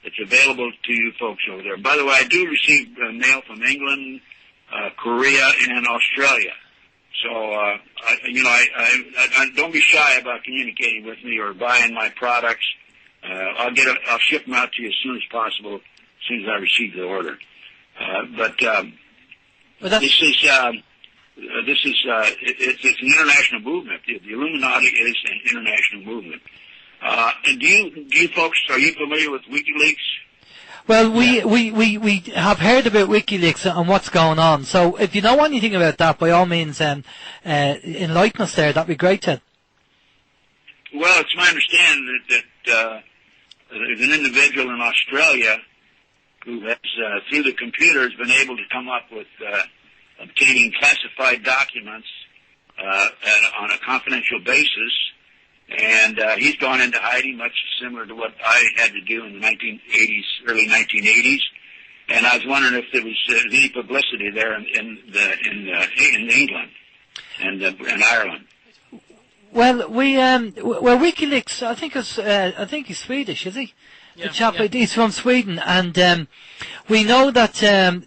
It's available to you folks over there. By the way, I do receive mail from England, Korea, and Australia. So, I don't be shy about communicating with me or buying my products. I'll ship them out to you as soon as possible, as soon as I receive the order. It's an international movement. The Illuminati is an international movement. And do you folks, are you familiar with WikiLeaks? Well, we have heard about WikiLeaks and what's going on. So if you know anything about that, by all means, enlighten us there. That'd be great, Ted. Well, it's my understanding that there's an individual in Australia who has, through the computer, has been able to come up with obtaining classified documents on a confidential basis. And he's gone into hiding, much similar to what I had to do in the 1980s, early 1980s. And I was wondering if there was any publicity there in England and Ireland. Well, WikiLeaks, I think he's Swedish, is he? Yeah, the chap, yeah. He's from Sweden, and we know that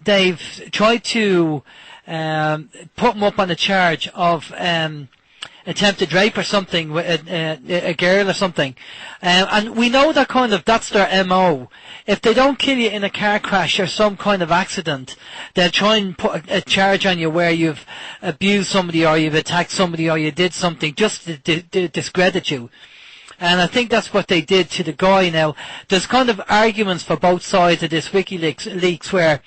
they've tried to put him up on a charge of attempted rape or something with a girl or something, and we know that that's their MO. If they don't kill you in a car crash or some kind of accident, they'll try and put a charge on you where you've abused somebody or you've attacked somebody or you did something just to discredit you. And I think that's what they did to the guy. Now, there's kind of arguments for both sides of this WikiLeaks where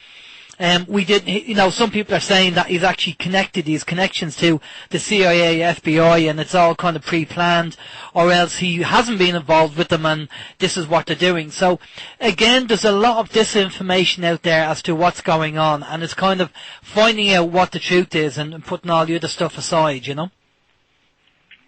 We did, some people are saying that he's actually connected these connections to the CIA, FBI, and it's all kind of pre-planned, or else he hasn't been involved with them and this is what they're doing. So, again, there's a lot of disinformation out there as to what's going on, and it's kind of finding out what the truth is and putting all the other stuff aside,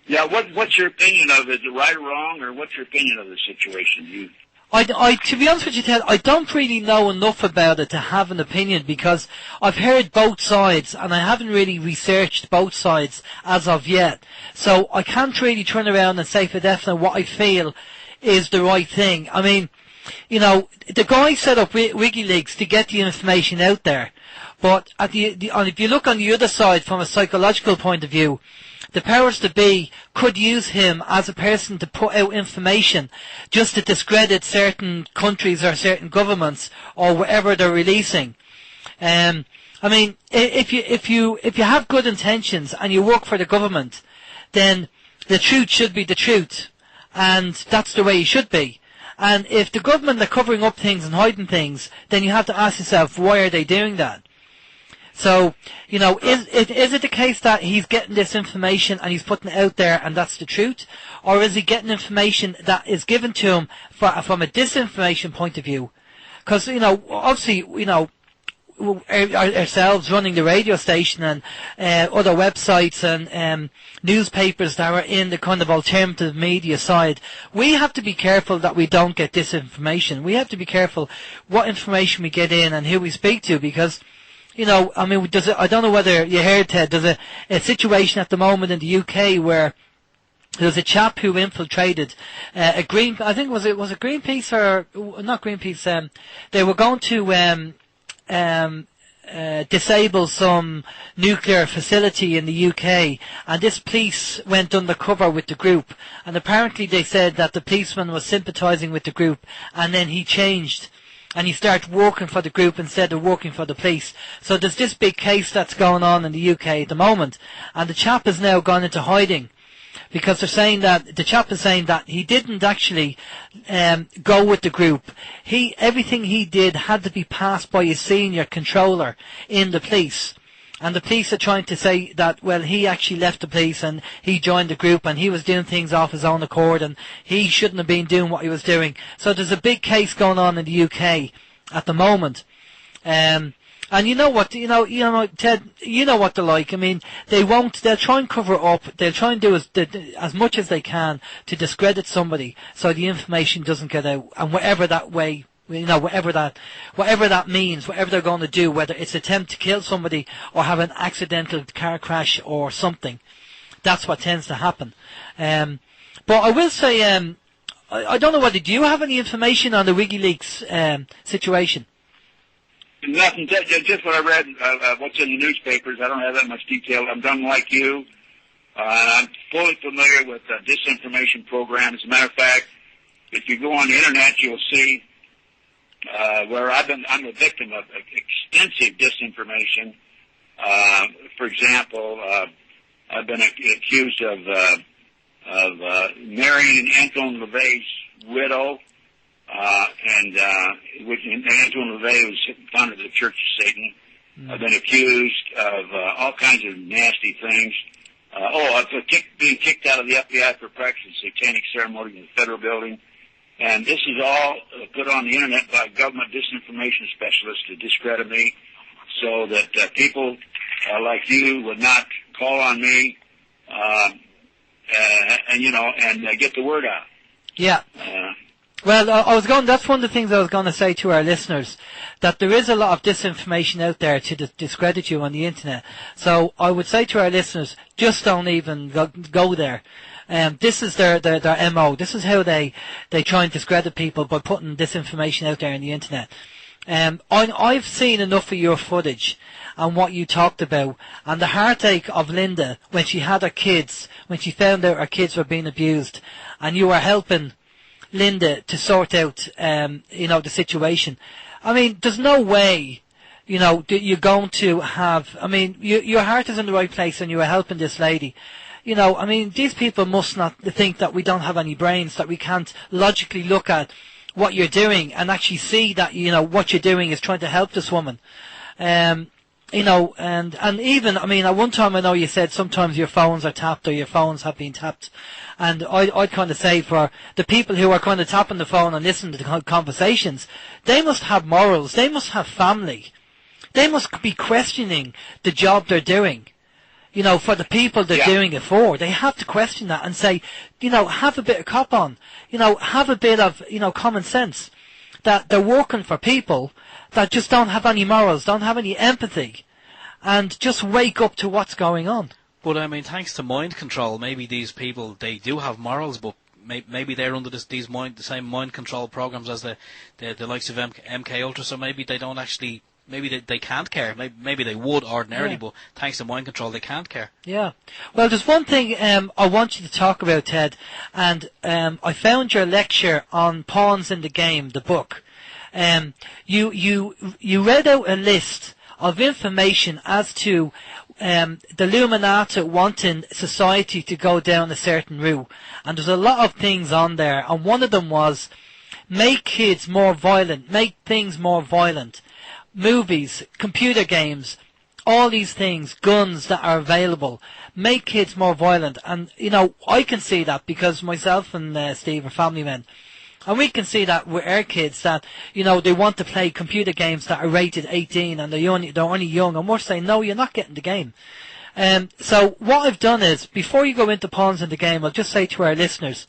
Yeah, what's your opinion of it? Is it right or wrong, or what's your opinion of the situation? To be honest with you, Ted, I don't really know enough about it to have an opinion, because I've heard both sides and I haven't really researched both sides as of yet. So I can't really turn around and say for definite what I feel is the right thing. I mean, the guy set up WikiLeaks to get the information out there. But if you look on the other side from a psychological point of view, the powers that be could use him as a person to put out information just to discredit certain countries or certain governments or whatever they're releasing. I mean, if you have good intentions and you work for the government, then the truth should be the truth, and that's the way it should be. And if the government are covering up things and hiding things, then you have to ask yourself, why are they doing that? So, is it the case that he's getting this information and he's putting it out there and that's the truth? Or is he getting information that is given to him from a disinformation point of view? Because, obviously, ourselves running the radio station and other websites and newspapers that are in the kind of alternative media side, we have to be careful that we don't get disinformation. We have to be careful what information we get in and who we speak to, because I don't know whether you heard, Ted, there's a situation at the moment in the UK where there's a chap who infiltrated I think was it Greenpeace or not Greenpeace, they were going to disable some nuclear facility in the UK, and this police went undercover with the group, and apparently they said that the policeman was sympathising with the group, and then he changed and he started working for the group instead of working for the police. So there's this big case that's going on in the UK at the moment, and the chap has now gone into hiding because they're saying that the chap is saying that he didn't actually go with the group. Everything he did had to be passed by his senior controller in the police. And the police are trying to say that, well, he actually left the police and he joined the group and he was doing things off his own accord and he shouldn't have been doing what he was doing. So there's a big case going on in the UK at the moment. And you know what, Ted, you know what they're like. I mean, they'll try and cover up, they'll try and do as much as they can to discredit somebody so the information doesn't get out, and whatever that way, whatever that means, whatever they're going to do, whether it's attempt to kill somebody or have an accidental car crash or something, that's what tends to happen. But I will say, I don't know do you have any information on the WikiLeaks situation? Nothing, just what I read, what's in the newspapers. I don't have that much detail. I'm done like you. I'm fully familiar with disinformation programs. As a matter of fact, if you go on the internet, you'll see where I'm a victim of extensive disinformation. For example, I've been accused of marrying Antoine LaVey's widow, and Antoine LaVey was founder of the Church of Satan. I've been accused of all kinds of nasty things. I've being kicked out of the FBI for practicing satanic ceremony in the federal building. And this is all put on the internet by government disinformation specialists to discredit me, so that people like you would not call on me, and get the word out. Yeah. Well, that's one of the things I was going to say to our listeners, that there is a lot of disinformation out there to discredit you on the internet. So I would say to our listeners, just don't even go there. This is their MO. This is how they try and discredit people, by putting disinformation out there on the internet. I've seen enough of your footage and what you talked about, and the heartache of Linda when she had her kids, when she found out her kids were being abused, and you were helping Linda to sort out, the situation. I mean, there's no way, that you're going to have, your heart is in the right place and you are helping this lady. These people must not think that we don't have any brains, that we can't logically look at what you're doing and actually see that, what you're doing is trying to help this woman. You know, and even, I mean, at one time I know you said sometimes your phones are tapped or your phones have been tapped. And I'd kind of say for the people who are kind of tapping the phone and listening to the conversations, they must have morals, they must have family. They must be questioning the job they're doing. You know, for the people they're doing it for. They have to question that and say, you know, have a bit of cop on. You know, have a bit of, you know, common sense. That they're working for people that just don't have any morals, don't have any empathy, and just wake up to what's going on. But I mean, thanks to mind control, maybe these people, they do have morals, but maybe they're under the same mind control programs as the likes of MK Ultra, so maybe they don't actually, maybe they can't care. Maybe they would ordinarily, but thanks to mind control, they can't care. Yeah. Well, there's one thing I want you to talk about, Ted, and I found your lecture on Pawns in the Game, the book. You read out a list of information as to the Illuminati wanting society to go down a certain route, and there's a lot of things on there, and one of them was make kids more violent, make things more violent, movies, computer games, all these things, guns that are available, make kids more violent. And you know, I can see that because myself and Steve are family men. And we can see that with our kids that, you know, they want to play computer games that are rated 18 and they're only young, and we're saying, no, you're not getting the game. So what I've done is, before you go into Pawns in the Game, I'll just say to our listeners,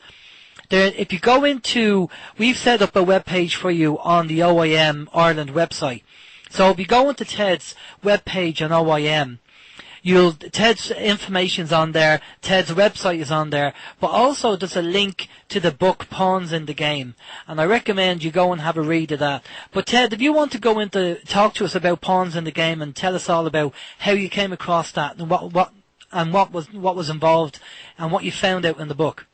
if you go into, we've set up a web page for you on the OIM Ireland website. So if you go into Ted's web page on OIM, Ted's information's on there, Ted's website is on there, but also there's a link to the book Pawns in the Game, and I recommend you go and have a read of that. But Ted, if you want to go into talk to us about Pawns in the Game and tell us all about how you came across that and what was involved and what you found out in the book.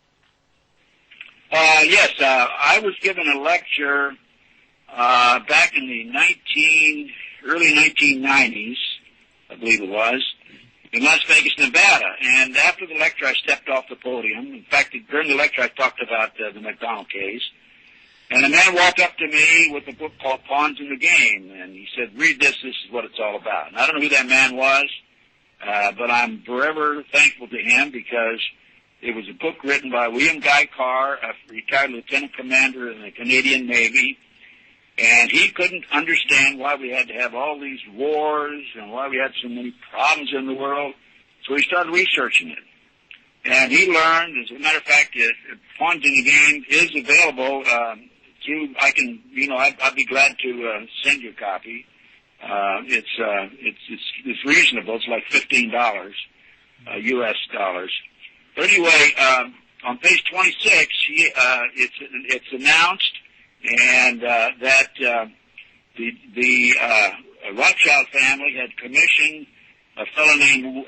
Yes, I was given a lecture back in the early 1990s, I believe it was, in Las Vegas, Nevada. And after the lecture, I stepped off the podium. In fact, during the lecture, I talked about the McDonald case. And a man walked up to me with a book called Pawns in the Game, and he said, read this is what it's all about. And I don't know who that man was, but I'm forever thankful to him because it was a book written by William Guy Carr, a retired lieutenant commander in the Canadian Navy. And he couldn't understand why we had to have all these wars and why we had so many problems in the world. So he started researching it. And he learned, as a matter of fact, Pawns in the Game is available I'd be glad to send you a copy. It's reasonable. It's like $15, US dollars. But anyway, on page 26, it's announced and that the Rothschild family had commissioned a fellow named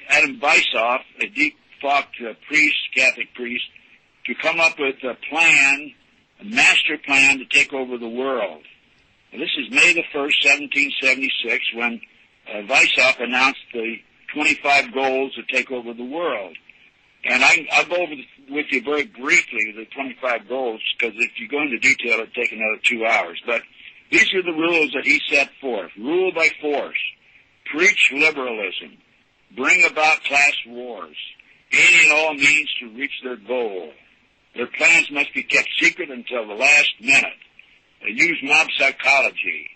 Adam Weishaupt, a defunct priest, Catholic priest, to come up with a plan, a master plan to take over the world. Now, this is May the 1st, 1776, when Weishaupt announced the 25 goals to take over the world. And I'll go over with you very briefly the 25 goals, because if you go into detail, it'd take another 2 hours. But these are the rules that he set forth. Rule by force. Preach liberalism. Bring about class wars. Any and all means to reach their goal. Their plans must be kept secret until the last minute. Use mob psychology.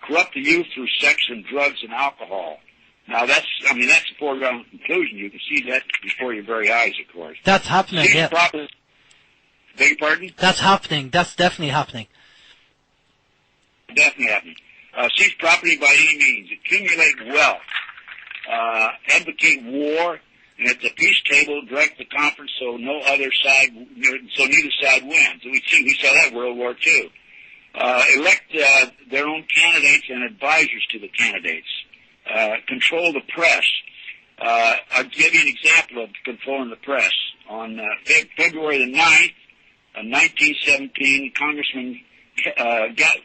Corrupt the youth through sex and drugs and alcohol. Now that's a foregone conclusion. You can see that before your very eyes, of course. That's happening, yeah. Beg your pardon? That's happening. That's definitely happening. Definitely happening. Seize property by any means. Accumulate wealth. Advocate war. And at the peace table, direct the conference so neither side wins. And we saw that World War II. Elect their own candidates and advisors to the candidates. Control the press. I'll give you an example of controlling the press. On February the 9th, 1917, Congressman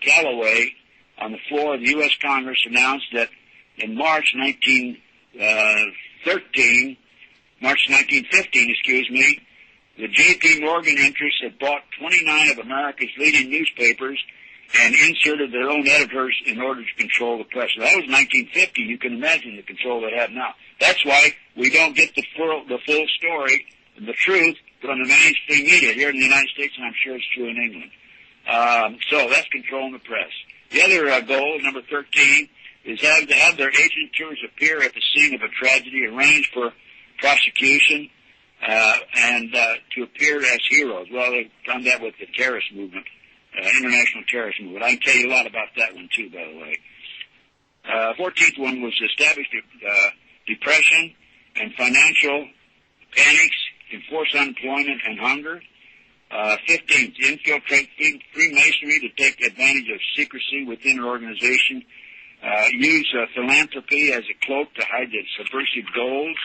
Galloway, on the floor of the U.S. Congress, announced that in March 1915, the J.P. Morgan interests had bought 29 of America's leading newspapers and inserted their own editors in order to control the press. So that was 1950. You can imagine the control they have now. That's why we don't get the full story, the truth, from the mainstream media here in the United States, and I'm sure it's true in England. So that's controlling the press. The other goal, number 13, is to have their agentures appear at the scene of a tragedy, arrange for prosecution, and to appear as heroes. Well, they've done that with the terrorist movement, international terrorist movement. I can tell you a lot about that one, too, by the way. 14th one was established depression and financial panics, enforce unemployment and hunger. 15th, infiltrate Freemasonry to take advantage of secrecy within an organization. Use philanthropy as a cloak to hide its subversive goals.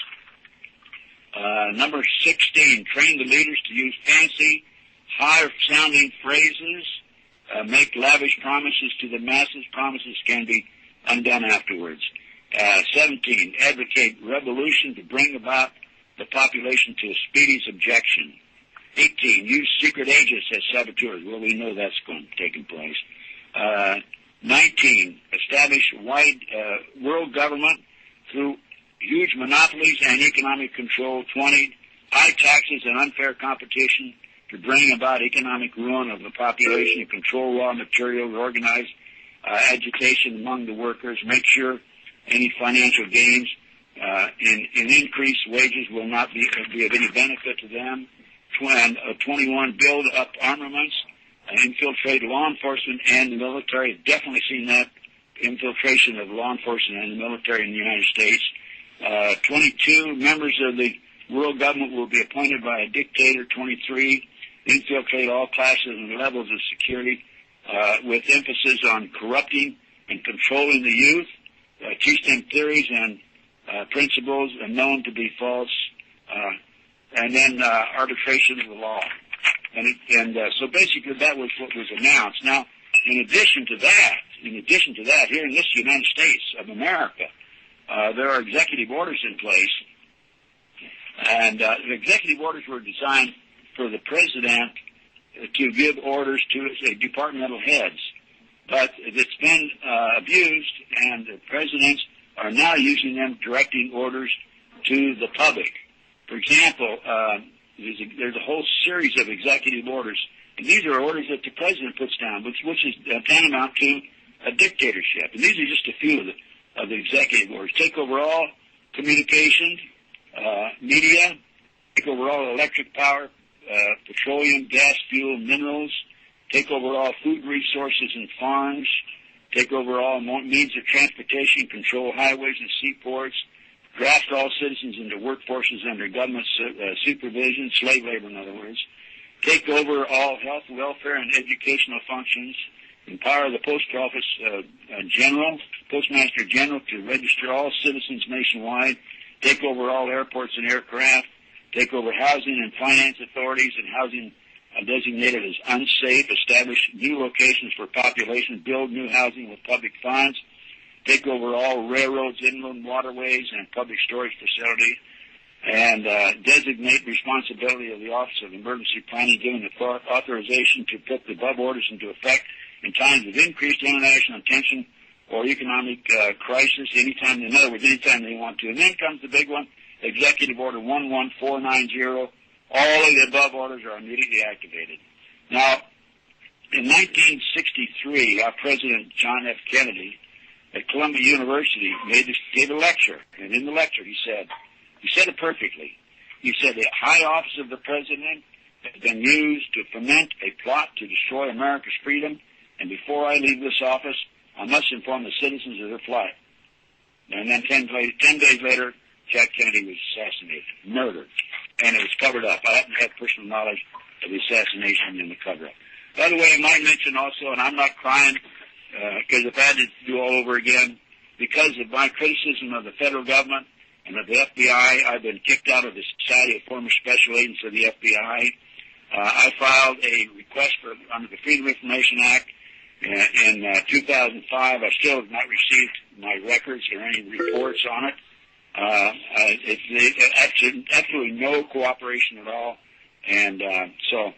Number 16, train the leaders to use fancy, high-sounding phrases, make lavish promises to the masses. Promises can be undone afterwards. 17, advocate revolution to bring about the population to a speedy subjection. 18, use secret agents as saboteurs. Well, we know that's taking place. 19, establish wide world government through huge monopolies and economic control. 20, high taxes and unfair competition to bring about economic ruin of the population, to control raw materials, organize agitation among the workers, make sure any financial gains in increased wages will not be of any benefit to them. 21, build up armaments, infiltrate law enforcement and the military. Definitely seen that infiltration of law enforcement and the military in the United States. 22, members of the world government will be appointed by a dictator. 23, infiltrate all classes and levels of security with emphasis on corrupting and controlling the youth. Teach them theories and principles known to be false, and then arbitration of the law. So basically that was what was announced. Now, in addition to that, here in this United States of America, there are executive orders in place, and the executive orders were designed for the president to give orders to his departmental heads. But it's been abused, and the presidents are now using them directing orders to the public. For example, there's a whole series of executive orders, and these are orders that the president puts down, which is tantamount to a dictatorship. And these are just a few of the executive orders. Take over all communications, media, take over all electric power, petroleum, gas, fuel, minerals, take over all food resources and farms, take over all means of transportation, control highways and seaports, draft all citizens into workforces under government supervision, slave labor in other words, take over all health, welfare, and educational functions, empower the post office postmaster general to register all citizens nationwide, take over all airports and aircraft, take over housing and finance authorities and housing designated as unsafe, establish new locations for population, build new housing with public funds, take over all railroads, inland waterways, and public storage facilities, and designate responsibility of the Office of Emergency Planning, giving authorization to put the above orders into effect in times of increased international tension or economic crisis, anytime they want to. And then comes the big one, Executive Order 11490. All of the above orders are immediately activated. Now, in 1963, our President John F. Kennedy at Columbia University gave a lecture, and in the lecture he said it perfectly. He said the high office of the President has been used to foment a plot to destroy America's freedom, and before I leave this office, I must inform the citizens of their plight. And then 10 days later, Jack Kennedy was assassinated, murdered, and it was covered up. I happen to have personal knowledge of the assassination and the cover-up. By the way, I might mention also, and I'm not crying because if I had to do all over again, because of my criticism of the federal government and of the FBI, I've been kicked out of the Society of Former Special Agents of the FBI. I filed a request under the Freedom of Information Act in 2005. I still have not received my records or any reports on it. It's absolutely no cooperation at all, and so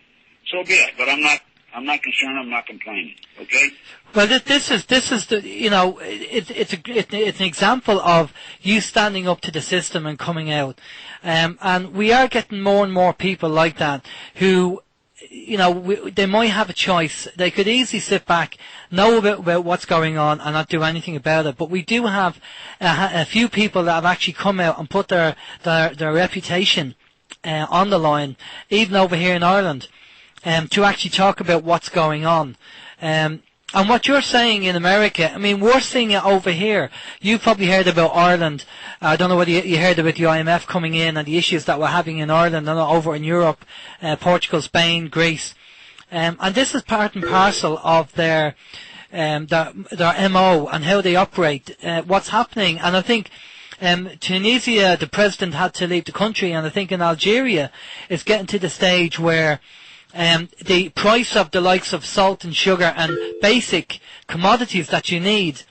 be it. But I'm I'm not concerned. I'm not complaining. Okay. Well, this is the, you know, it's an example of you standing up to the system and coming out, and we are getting more and more people like that who, you know, they might have a choice. They could easily sit back, know about what's going on, and not do anything about it. But we do have a few people that have actually come out and put their reputation on the line, even over here in Ireland, to actually talk about what's going on. And what you're saying in America, I mean, we're seeing it over here. You've probably heard about Ireland. I don't know whether you heard about the IMF coming in and the issues that we're having in Ireland and over in Europe, Portugal, Spain, Greece. And this is part and parcel of their MO and how they operate, what's happening. And I think Tunisia, the president had to leave the country, and I think in Algeria it's getting to the stage where the price of the likes of salt and sugar and basic commodities that you need,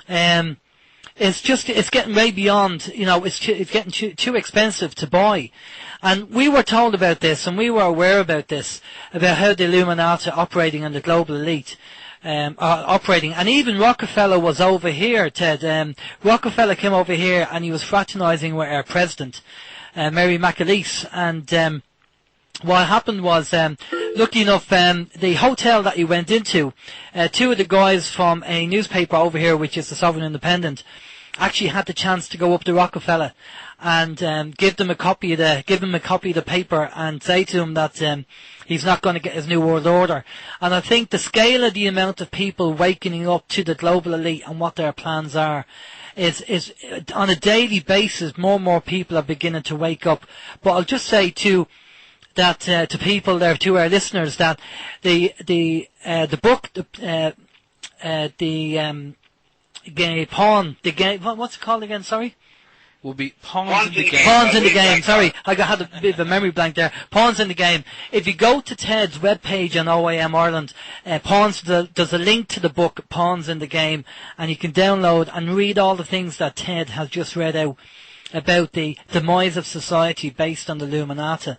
it's getting way beyond, you know, it's getting too expensive to buy. And we were told about this, and we were aware about this, about how the Illuminati operating and the global elite are operating. And even Rockefeller was over here, Ted. Rockefeller came over here and he was fraternizing with our president, Mary McAleese, and what happened was, lucky enough, the hotel that he went into, two of the guys from a newspaper over here, which is the Sovereign Independent, actually had the chance to go up to Rockefeller and give him a copy of the paper and say to him that he's not going to get his new world order. And I think the scale of the amount of people waking up to the global elite and what their plans are is on a daily basis. More and more people are beginning to wake up. But I'll just say to people there, to our listeners, that the book, what's it called again? Sorry. Will be Pawns in the Game. Pawns in the Game. Sorry, I had a bit of a memory blank there. Pawns in the Game. If you go to Ted's webpage on OAM Ireland, there's a link to the book Pawns in the Game, and you can download and read all the things that Ted has just read out about the demise of society based on the Illuminati.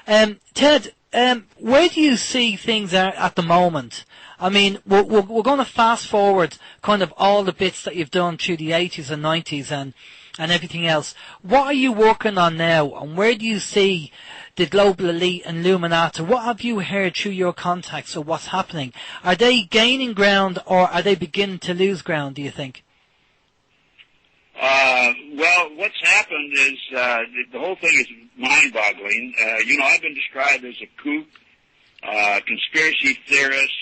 Ted, where do you see things are at the moment? I mean, we're going to fast forward kind of all the bits that you've done through the 80s and 90s and everything else. What are you working on now, and where do you see the global elite and Illuminati? What have you heard through your contacts of what's happening? Are they gaining ground, or are they beginning to lose ground, do you think? Well, what's happened is the whole thing is mind-boggling. You know, I've been described as a kook, conspiracy theorist,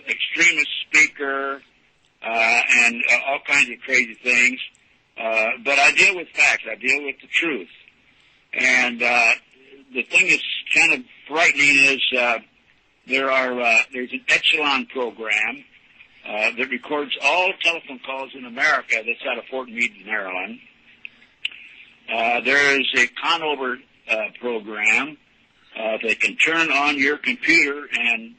extremist speaker, and all kinds of crazy things. But I deal with facts. I deal with the truth. And the thing that's kind of frightening is there's an Echelon program that records all telephone calls in America. That's out of Fort Meade, Maryland. There is a Conover program that can turn on your computer and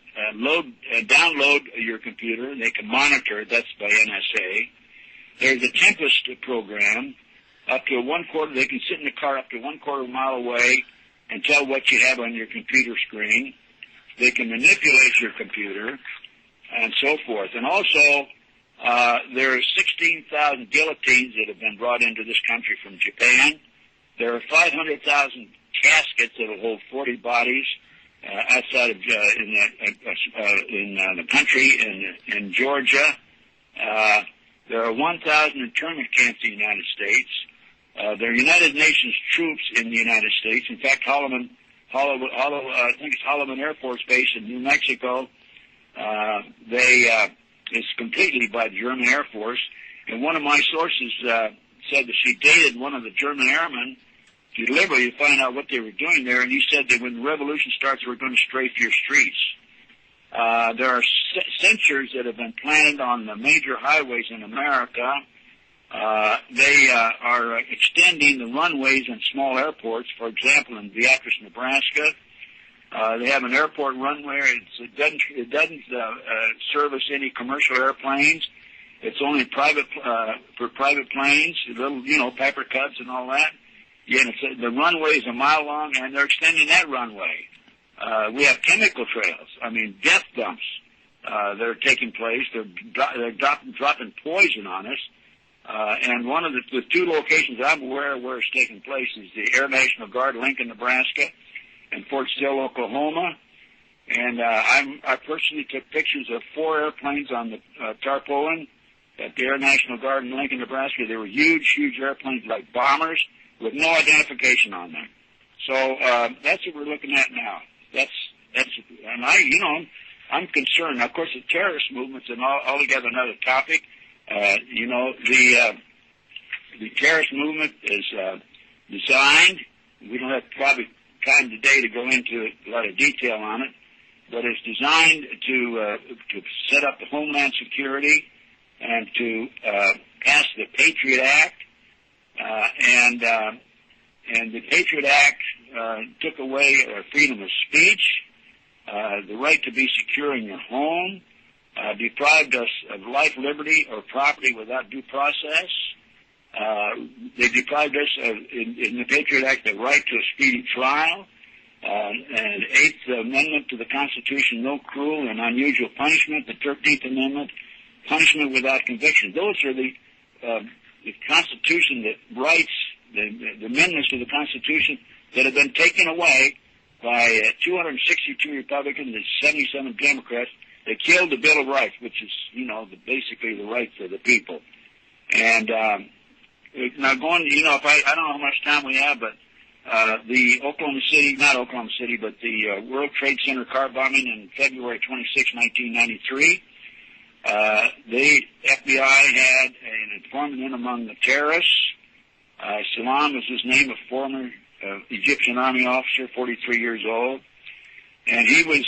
download your computer. They can monitor it. That's by NSA. There's a Tempest program up to they can sit in the car up to 1/4 mile away and tell what you have on your computer screen. They can manipulate your computer and so forth. And also, there are 16,000 guillotines that have been brought into this country from Japan. There are 500,000 caskets that will hold 40 bodies outside of in the country in Georgia. There are 1,000 internment camps in the United States. There are United Nations troops in the United States. In fact, I think it's Holloman Air Force Base in New Mexico. It's completely by the German Air Force. And one of my sources said that she dated one of the German airmen deliberately to find out what they were doing there. And he said that when the revolution starts, we're going to strafe your streets. There are sensors that have been planted on the major highways in America. They are extending the runways in small airports. For example, in Beatrice, Nebraska, they have an airport runway. It doesn't service any commercial airplanes. It's only for private planes, little paper cuts and all that. Yeah, the runway is a mile long, and they're extending that runway. We have chemical trails. I mean, death dumps that are taking place. They're dropping poison on us. And one of the two locations I'm aware of where it's taking place is the Air National Guard, Lincoln, Nebraska, and Fort Sill, Oklahoma. And I personally took pictures of 4 airplanes on the tarpaulin at the Air National Guard in Lincoln, Nebraska. They were huge, huge airplanes like bombers with no identification on them. So that's what we're looking at now. And I'm concerned. Now, of course, the terrorist movement's an altogether another topic. The terrorist movement is designed. We don't have probably time today to go into a lot of detail on it, but it's designed to set up the Homeland Security and to pass the Patriot Act, and the Patriot Act took away freedom of speech, the right to be secure in your home, deprived us of life, liberty, or property without due process. They deprived us of, in the Patriot Act, the right to a speedy trial, and Eighth Amendment to the Constitution, no cruel and unusual punishment. The 13th Amendment, punishment without conviction. Those are the Constitution that rights, the amendments to the Constitution that have been taken away by 262 Republicans and 77 Democrats. They killed the Bill of Rights, which is, basically the rights of the people. And now going, if I don't know how much time we have, but the not Oklahoma City, but the World Trade Center car bombing in February 26, 1993, the FBI had an informant in among the terrorists. Salam was his name, a former Egyptian army officer, 43 years old. And he was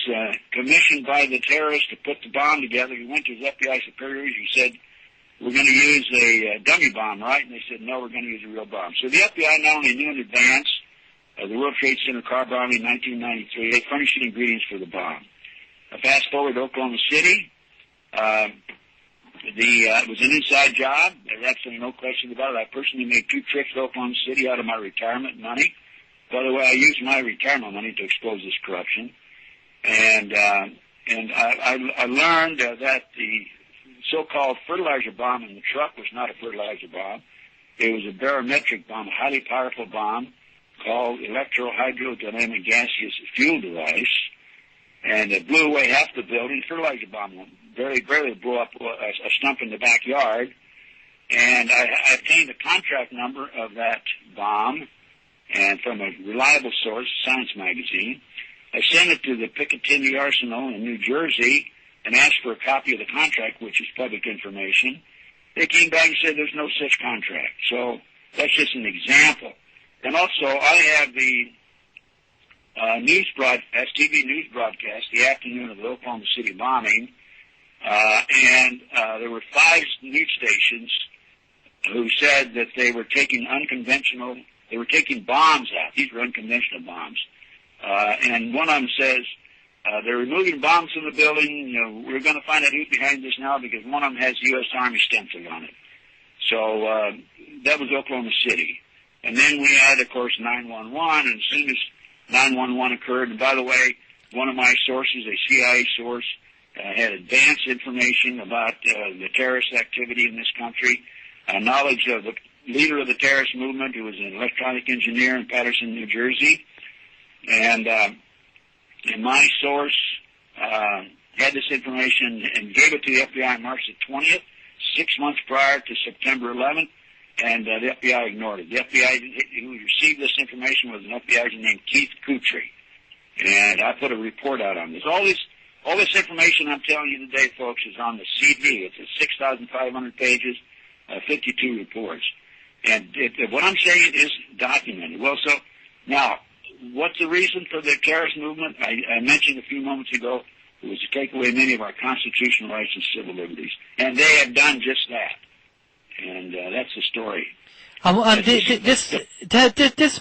commissioned by the terrorists to put the bomb together. He went to his FBI superiors. He said, we're going to use a dummy bomb, right? And they said, no, we're going to use a real bomb. So the FBI not only knew in advance of the World Trade Center car bombing in 1993, they furnished the ingredients for the bomb. Fast forward to Oklahoma City. It was an inside job. There's absolutely no question about it. I personally made 2 trips to Oklahoma City out of my retirement money. By the way, I used my retirement money to expose this corruption. And I learned that the so-called fertilizer bomb in the truck was not a fertilizer bomb. It was a barometric bomb, a highly powerful bomb called electrohydrodynamic gaseous fuel device. And it blew away half the building. Fertilizer bomb very barely blew up a stump in the backyard. And I obtained the contract number of that bomb, and from a reliable source, Science Magazine. I sent it to the Picatinny Arsenal in New Jersey and asked for a copy of the contract, which is public information. They came back and said there's no such contract. So that's just an example. And also, I have the TV news broadcast, the afternoon of the Oklahoma City bombing, and there were 5 news stations who said that they were taking bombs out. These were unconventional bombs. And one of them says, they're removing bombs from the building. We're going to find out who's behind this now because one of them has U.S. Army stencil on it. So that was Oklahoma City. And then we had, of course, 911, and as soon as 911 occurred, and by the way, one of my sources, a CIA source, had advanced information about the terrorist activity in this country, knowledge of the leader of the terrorist movement, who was an electronic engineer in Patterson, New Jersey. And my source had this information and gave it to the FBI on March the 20th, 6 months prior to September 11th, and the FBI ignored it. The FBI who received this information was an FBI agent named Keith Kutry. And I put a report out on this. All this information I'm telling you today, folks, is on the CD. It's 6,500 pages, 52 reports. And what I'm saying is documented. Well, so now, what's the reason for the terrorist movement? I mentioned a few moments ago it was to take away many of our constitutional rights and civil liberties. And they have done just that. And that's the story. And this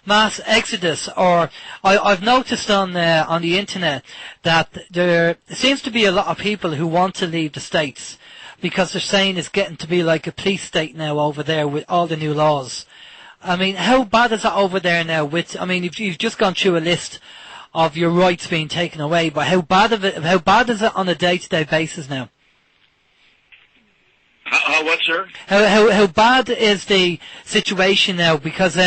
mass exodus, or I've noticed on the internet that there seems to be a lot of people who want to leave the States because they're saying it's getting to be like a police state now over there with all the new laws. I mean, how bad is that over there now? You've just gone through a list of your rights being taken away. But how bad is it on a day-to-day basis now? What, sir? How bad is the situation now? Because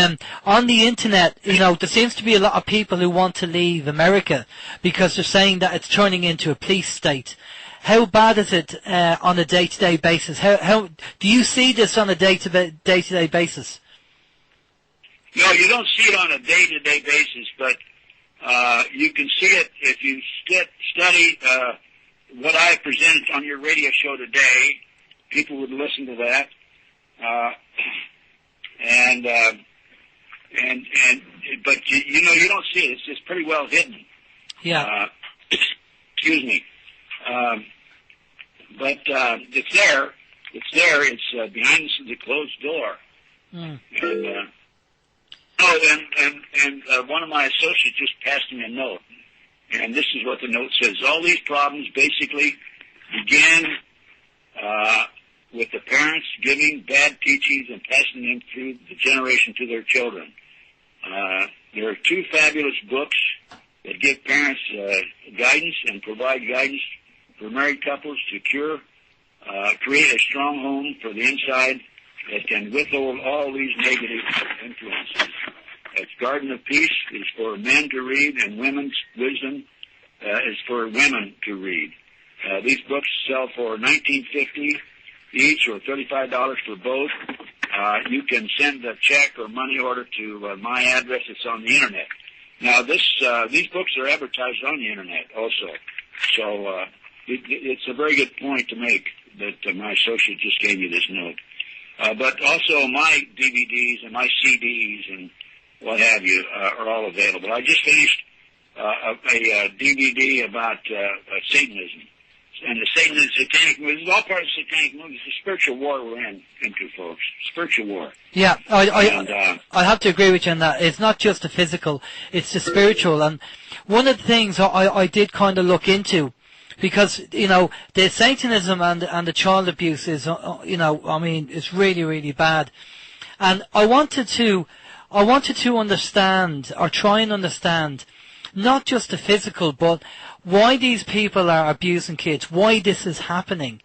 on the internet, there seems to be a lot of people who want to leave America because they're saying that it's turning into a police state. How bad is it on a day-to-day basis? How do you see this on a day-to-day basis? No, you don't see it on a day-to-day basis, but you can see it if you study what I presented on your radio show today. People would listen to that, but you don't see it. It's just pretty well hidden. Yeah. Excuse me. But it's there. It's there. It's behind the closed door. Mm. And one of my associates just passed me a note, and this is what the note says. All these problems basically begin with the parents giving bad teachings and passing them through the generation to their children. There are 2 fabulous books that give parents guidance and provide guidance for married couples to create a strong home for the inside that can withhold all these negative influences. It's Garden of Peace is for men to read, and Women's Wisdom is for women to read. These books sell for $19.50 each, or $35 for both. You can send a check or money order to my address. It's on the internet. Now, these books are advertised on the internet also. So it's a very good point to make that my associate just gave you this note. But also my DVDs and my CDs and what have you are all available. I just finished a DVD about Satanism. And the Satan satanic movement, this is all part of the satanic movement. It's the spiritual war we're into, folks. Spiritual war. Yeah, I have to agree with you on that. It's not just the physical, it's the spiritual. And one of the things I did kind of look into, because, the Satanism and the child abuse is, it's really, really bad. And I wanted to understand, or try and understand, not just the physical, but why these people are abusing kids, why this is happening.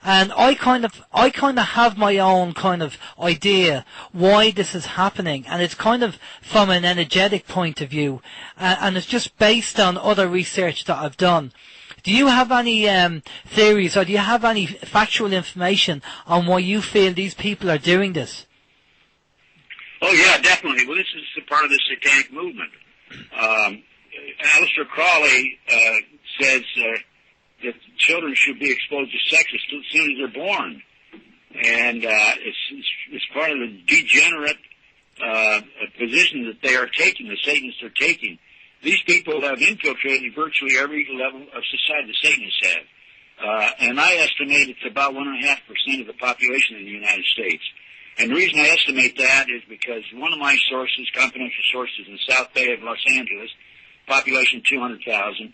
And I kind of have my own kind of idea why this is happening, and it's kind of from an energetic point of view, and it's just based on other research that I've done. Do you have any theories, or do you have any factual information on why you feel these people are doing this? Oh yeah, definitely. Well, this is a part of the satanic movement. Aleister Crowley says that children should be exposed to sex as soon as they're born, and it's part of the degenerate position that they are taking, the Satanists are taking. These people have infiltrated virtually every level of society the Satanists have, and I estimate it's about 1.5% of the population in the United States. And the reason I estimate that is because one of my sources, confidential sources in South Bay of Los Angeles, population 200,000,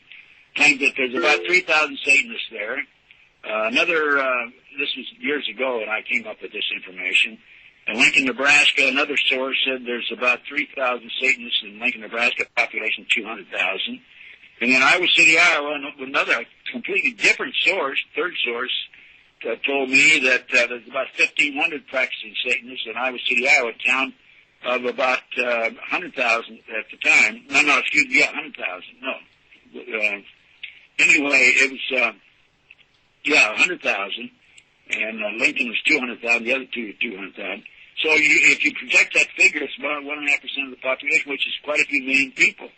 claimed that there's about 3,000 Satanists there. This was years ago, and I came up with this information. In Lincoln, Nebraska, another source said there's about 3,000 Satanists in Lincoln, Nebraska, population 200,000. And in Iowa City, Iowa, another completely different source, third source, told me that there's about 1,500 practicing Satanists in Iowa City, Iowa, a town of about 100,000 at the time. 100,000. No. Anyway, it was 100,000, and Lincoln was 200,000. The other two were 200,000. So if you project that figure, it's about 1.5% of the population, which is quite a few million people.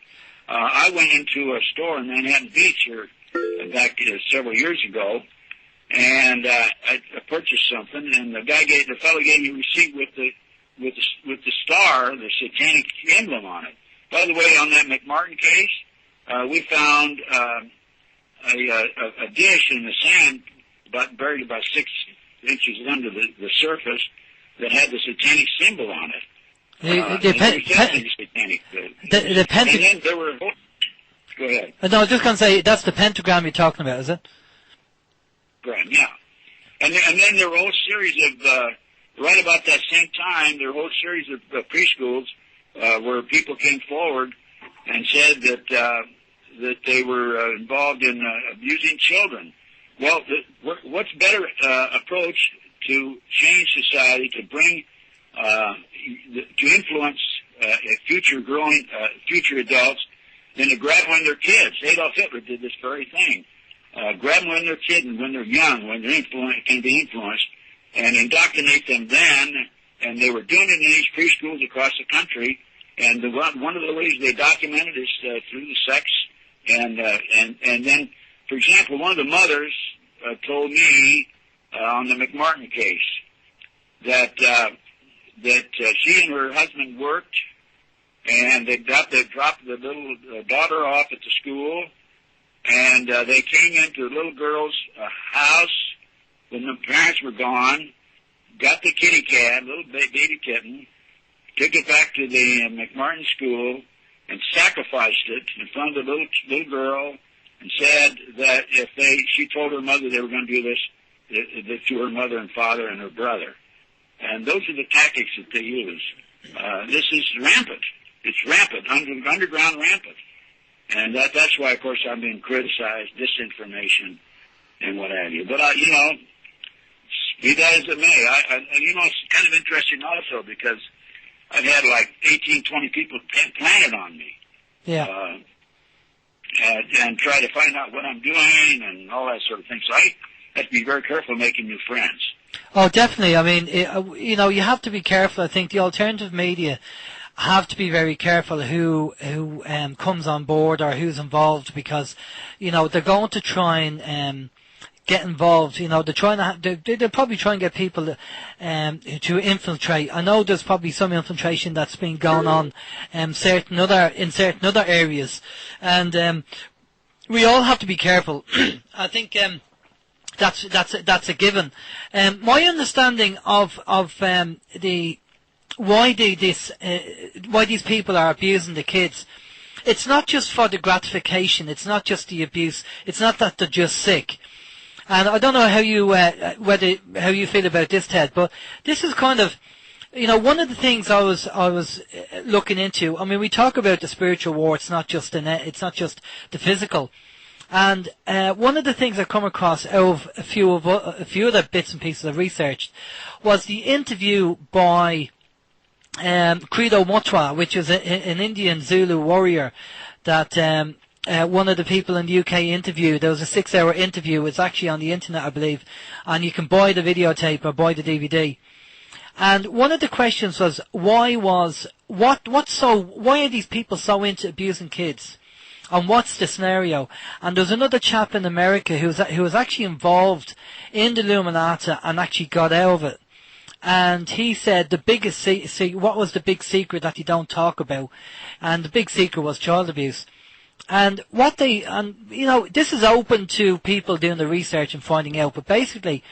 I went into a store in Manhattan Beach here back several years ago, and I purchased something, and the fellow gave me a receipt with the star, the satanic emblem on it. By the way, on that McMartin case, we found a dish in the sand, buried about 6 inches under the surface, that had the satanic symbol on it. The pentagram. Go ahead. No, I was just going to say, that's the pentagram you're talking about, is it? Yeah. And then there were a whole series of, right about that same time, there were a whole series of preschools where people came forward and said that they were involved in abusing children. Well, what's better approach to change society, to bring, to influence future adults than to grab when they're kids? Adolf Hitler did this very thing. Grab them when they're kids and when they're young, when they're can be influenced, and indoctrinate them then. And they were doing it in these preschools across the country. And one of the ways they documented is through the sex. And then, for example, one of the mothers told me on the McMartin case that she and her husband worked, and they dropped the little daughter off at the school, and they came into the little girl's house when the parents were gone, got the kitty cat, little baby kitten, took it back to the McMartin school, and sacrificed it in front of the little girl, and said that she told her mother they were going to do this to her mother and father and her brother. And those are the tactics that they use. This is rampant. It's rampant, underground rampant. And that's why, of course, I'm being criticized, disinformation, and what have you. But, be that as it may, it's kind of interesting also because I've had like 18, 20 people planted on me. Yeah. And try to find out what I'm doing and all that sort of thing. So I have to be very careful making new friends. Oh, definitely. I mean, you have to be careful. I think the alternative media have to be very careful who comes on board or who's involved, because, they're going to try and get involved. They're trying to. They'll probably try and get people to infiltrate. I know there's probably some infiltration that's been going on in certain other areas, and we all have to be careful. I think that's a given. My understanding of why these people are abusing the kids, it's not just for the gratification. It's not just the abuse. It's not that they're just sick. And I don't know how you feel about this, Ted, but this is kind of, one of the things I was looking into. I mean, we talk about the spiritual war. It's not just the physical. And one of the things I come across out of a few other bits and pieces of research was the interview by Credo Mutwa, which is an Indian Zulu warrior that one of the people in the UK interviewed. There was a 6-hour interview. It's actually on the internet, I believe, and you can buy the videotape or buy the DVD. And one of the questions was, why are these people so into abusing kids? And what's the scenario? And there's another chap in America who was actually involved in the Illuminati and actually got out of it. And he said what was the big secret that you don't talk about? And the big secret was child abuse. And this is open to people doing the research and finding out, but basically,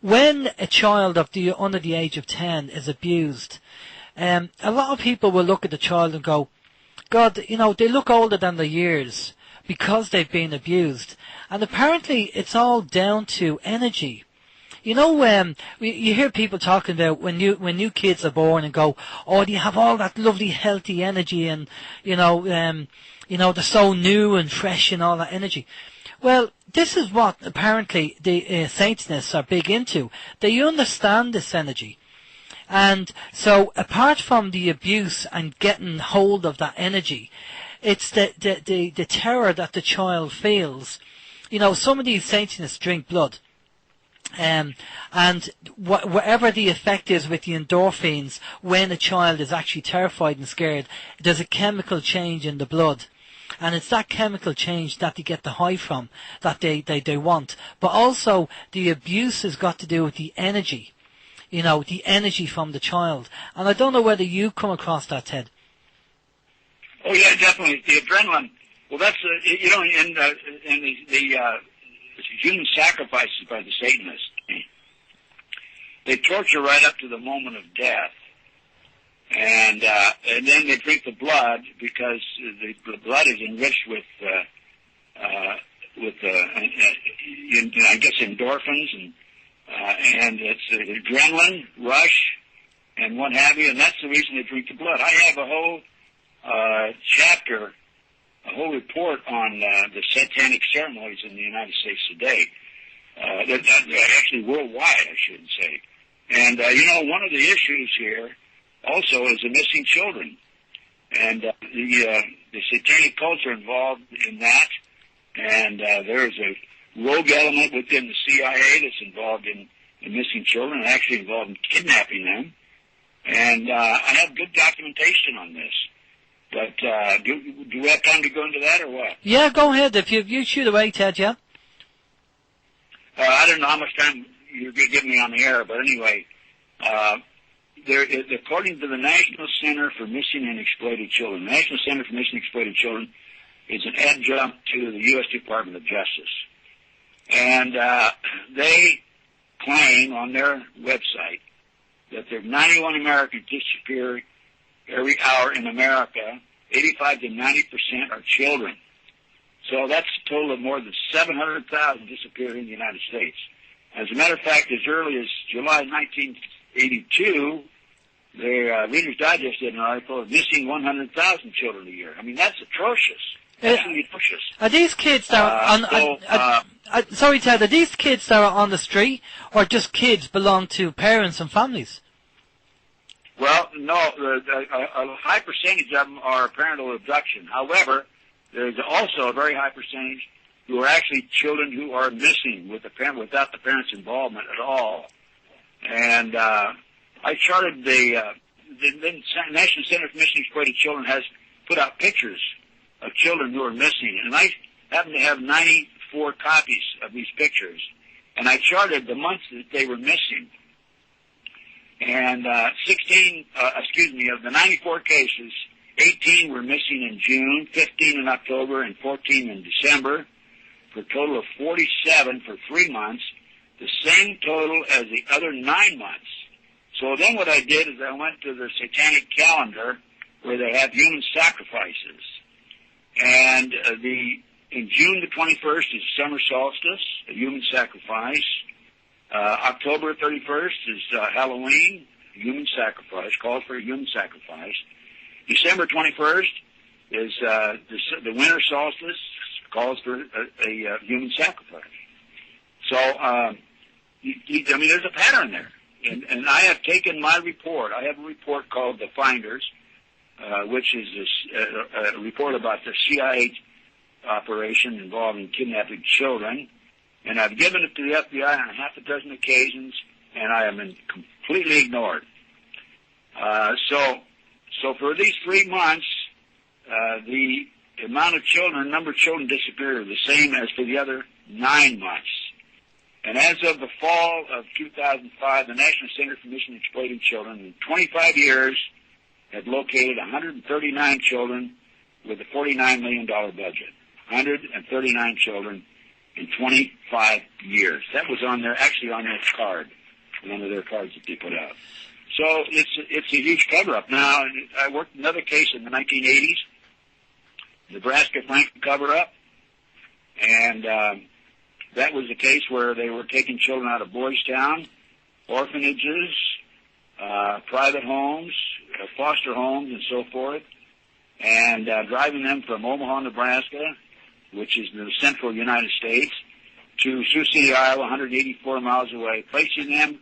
when a child under the age of 10 is abused, a lot of people will look at the child and go, God, they look older than their years because they've been abused. And apparently it's all down to energy. You hear people talking about when new kids are born and go, oh, you have all that lovely healthy energy and, they're so new and fresh and all that energy. Well, this is what apparently the Satanists are big into. They understand this energy. And so apart from the abuse and getting hold of that energy, it's the terror that the child feels. Some of these Satanists drink blood. And whatever the effect is with the endorphins, when a child is actually terrified and scared, there's a chemical change in the blood. And it's that chemical change that they get the high from, that they want. But also, the abuse has got to do with the energy. The energy from the child. And I don't know whether you come across that, Ted. Oh yeah, definitely. The adrenaline. Well, that's in the human sacrifices by the Satanists. They torture right up to the moment of death, and then they drink the blood because the blood is enriched with I guess endorphins and it's adrenaline rush and what have you, and that's the reason they drink the blood. I have a whole chapter, a whole report on the satanic ceremonies in the United States today. Actually worldwide, I should say. And, one of the issues here also is the missing children. And the satanic culture involved in that. And there's a rogue element within the CIA that's involved in missing children and actually involved in kidnapping them. And I have good documentation on this. But do we have time to go into that or what? Yeah, go ahead. If you shoot away, Ted, yeah. I don't know how much time you're going to give me on the air, but anyway, according to the National Center for Missing and Exploited Children, the National Center for Missing and Exploited Children is an adjunct to the U.S. Department of Justice. And they claim on their website that there are 91 Americans disappear every hour in America. 85 to 90% are children. So that's a total of more than 700,000 disappeared in the United States. As a matter of fact, as early as July 1982, the Reader's Digest did an article of missing 100,000 children a year. I mean, that's atrocious. Absolutely atrocious. Are these kids that are on... sorry, Ted, are these kids that are on the street, or just kids belong to parents and families? Well, no, a high percentage of them are parental abduction. However, there's also a very high percentage who are actually children who are missing with the parent, without the parents' involvement at all. And I charted the National Center for Missing and Exploited Children has put out pictures of children who are missing, and I happen to have 94 copies of these pictures, and I charted the months that they were missing. And of the 94 cases, 18 were missing in June, 15 in October, and 14 in December, for a total of 47 for 3 months, the same total as the other 9 months. So then what I did is I went to the satanic calendar where they have human sacrifices. And in June the 21st is summer solstice, a human sacrifice. October 31st is Halloween, human sacrifice, calls for a human sacrifice. December 21st is the winter solstice, calls for a human sacrifice. So, there's a pattern there. And I have taken my report. I have a report called The Finders, which is a report about the CIA operation involving kidnapping children. And I've given it to the FBI on a half a dozen occasions, and I have been completely ignored. So for these 3 months, the amount of children, number of children disappeared are the same as for the other 9 months. And as of the fall of 2005, the National Center for Missing and Exploited Children, in 25 years, had located 139 children with a $49 million budget. 139 children in 25 years. That was on their card, one of their cards that they put out. So it's a huge cover-up. Now, I worked another case in the 1980s, Nebraska Franklin cover-up, and that was a case where they were taking children out of Boys Town, orphanages, private homes, foster homes, and so forth, and driving them from Omaha, Nebraska, which is in the central United States, to Sioux City, Iowa, 184 miles away, placing them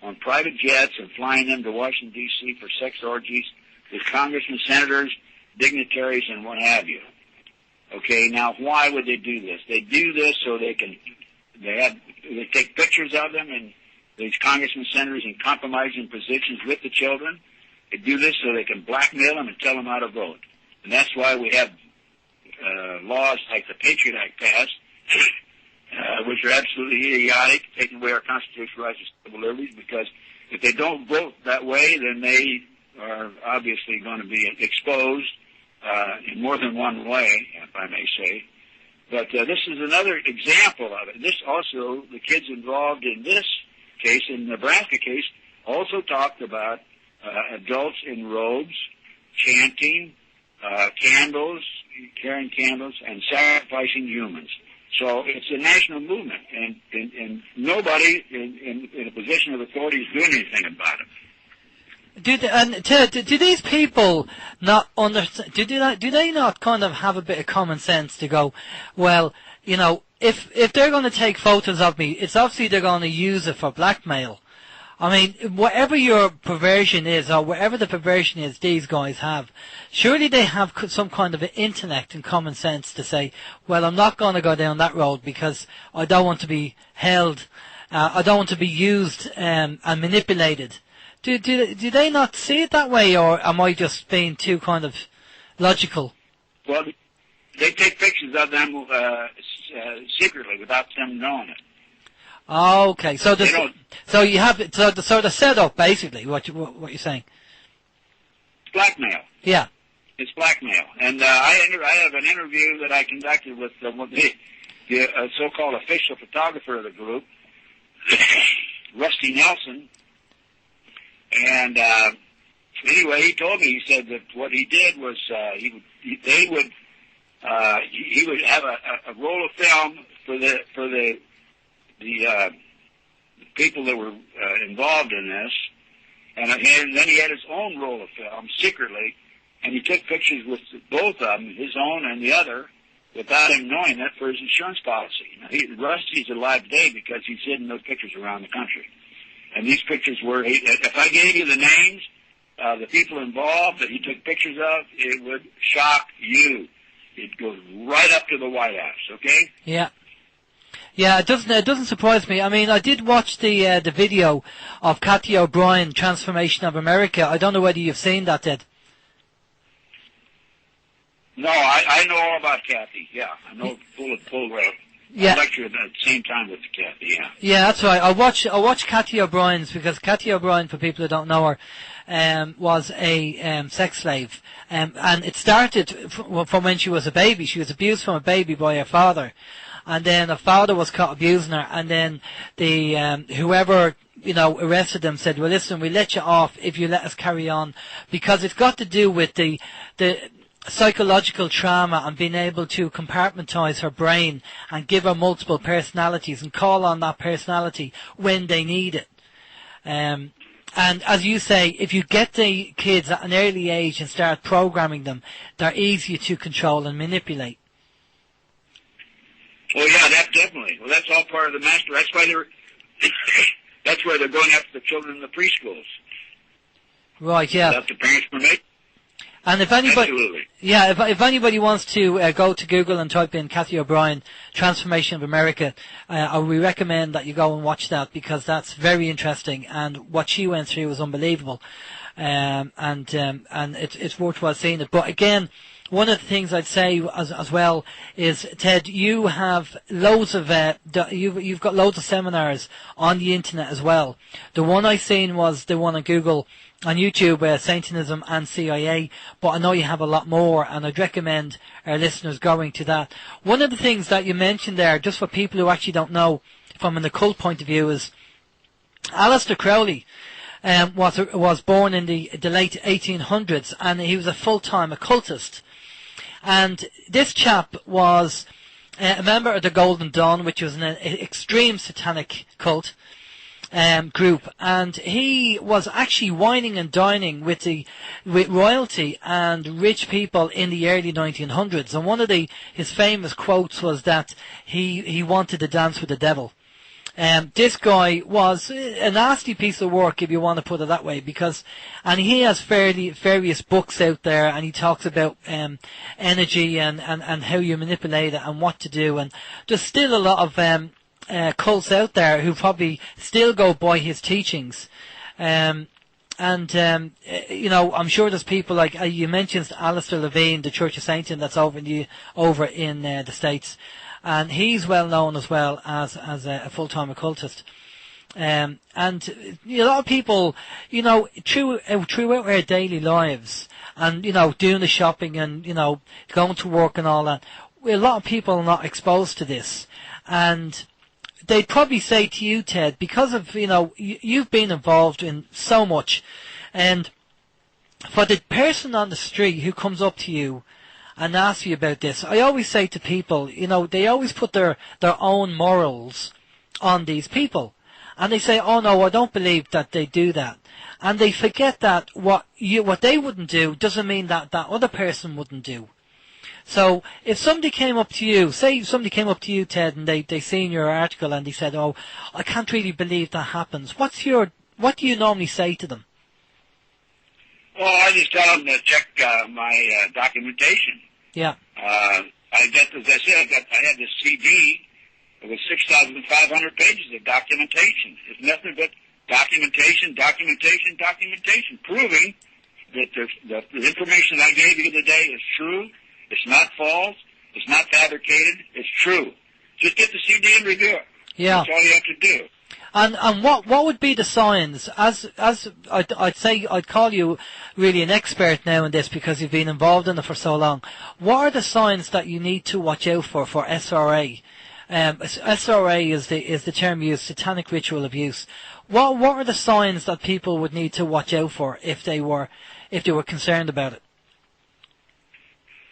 on private jets and flying them to Washington, D.C. for sex orgies with congressmen, senators, dignitaries, and what have you. Okay, now why would they do this? They do this so they take pictures of them and these congressmen, senators in compromising positions with the children. They do this so they can blackmail them and tell them how to vote. And that's why we have laws like the Patriot Act passed, which are absolutely idiotic, taking away our constitutional rights and civil liberties, because if they don't vote that way, then they are obviously going to be exposed in more than one way, if I may say. But this is another example of it. This also, the kids involved in this case, in the Nebraska case, also talked about adults in robes, chanting, candles, carrying candles, and sacrificing humans. So it's a national movement, and nobody in a position of authority is doing anything about it. Ted, do these people not understand? Do they not kind of have a bit of common sense to go, well, if they're going to take photos of me, it's obviously they're going to use it for blackmail. I mean, whatever your perversion is, or whatever the perversion is these guys have, surely they have some kind of an intellect and common sense to say, well, I'm not going to go down that road because I don't want to be held, I don't want to be used and manipulated. Do they not see it that way, or am I just being too kind of logical? Well, they take pictures of them secretly without them knowing it. Okay, so you have it, so the sort of setup basically. What you're saying? Blackmail. Yeah. It's blackmail, and I have an interview that I conducted with the so-called official photographer of the group, Rusty Nelson, and anyway, he told me, he said that what he did was he would have a roll of film for the people that were involved in this, and then he had his own roll of film secretly, and he took pictures with both of them, his own and the other, without him knowing that for his insurance policy. Now, Rusty's alive today because he's hidden those pictures around the country. And these pictures were, if I gave you the names, the people involved that he took pictures of, it would shock you. It goes right up to the White House, okay? Yeah. Yeah, it doesn't surprise me. I mean, I did watch the video of Kathy O'Brien, Transformation of America. I don't know whether you've seen that, Ted. No, I know all about Kathy, yeah. I know full yeah. I lectured at the same time with Kathy, yeah. Yeah, that's right. I watch Kathy O'Brien's, because Kathy O'Brien, for people who don't know her, was a sex slave. And it started from when she was a baby. She was abused from a baby by her father. And then her father was caught abusing her, and then the whoever arrested them said, well, listen, we let you off if you let us carry on, because it's got to do with the psychological trauma and being able to compartmentalize her brain and give her multiple personalities and call on that personality when they need it. And as you say, if you get the kids at an early age and start programming them, they're easier to control and manipulate. Oh yeah, that definitely. Well, that's all part of the master. That's why that's why they're going after the children in the preschools. Right. Yeah. Without the parents' permission. And if anybody, absolutely. Yeah, if anybody wants to go to Google and type in Kathy O'Brien, Transformation of America, we recommend that you go and watch that, because that's very interesting, and what she went through was unbelievable, and it's worthwhile seeing it. But again, one of the things I'd say as well is, Ted, you have loads of you've got loads of seminars on the internet as well. The one I seen was the one on Google, on YouTube, Satanism and CIA, but I know you have a lot more, and I'd recommend our listeners going to that. One of the things that you mentioned there, just for people who actually don't know from an occult point of view, is Aleister Crowley was born in the late 1800s, and he was a full-time occultist. And this chap was a member of the Golden Dawn, which was an extreme satanic cult group, and he was actually wining and dining with royalty and rich people in the early 1900s. And one of his famous quotes was that he wanted to dance with the devil. This guy was a nasty piece of work, if you want to put it that way, and he has various books out there, and he talks about energy and how you manipulate it and what to do, and there's still a lot of cults out there who probably still go by his teachings. I'm sure there's people like, you mentioned Alistair Levine, the Church of Satan, that's over in the States. And he's well known as well as a full-time occultist. And a lot of people, throughout our daily lives, and, doing the shopping and, going to work and all that, a lot of people are not exposed to this. And they'd probably say to you, Ted, because of, you've been involved in so much, and for the person on the street who comes up to you and ask you about this, I always say to people, they always put their own morals on these people. and they say, "Oh no, I don't believe that they do that," and they forget that what they wouldn't do doesn't mean that that other person wouldn't do. So if somebody came up to you, say somebody came up to you, Ted, and they seen your article and they said, "Oh, I can't really believe that happens." What do you normally say to them? Well, I just tell them to check my documentation. Yeah. I got, as I said, I had this CD. It was 6,500 pages of documentation. It's nothing but documentation, proving that the information I gave you today is true. It's not false. It's not fabricated. It's true. Just get the CD and review it. Yeah. That's all you have to do. And what would be the signs? As I'd say, I'd call you really an expert now in this because you've been involved in it for so long. What are the signs that you need to watch out for SRA? SRA is the term used, satanic ritual abuse. What are the signs that people would need to watch out for if they were concerned about it?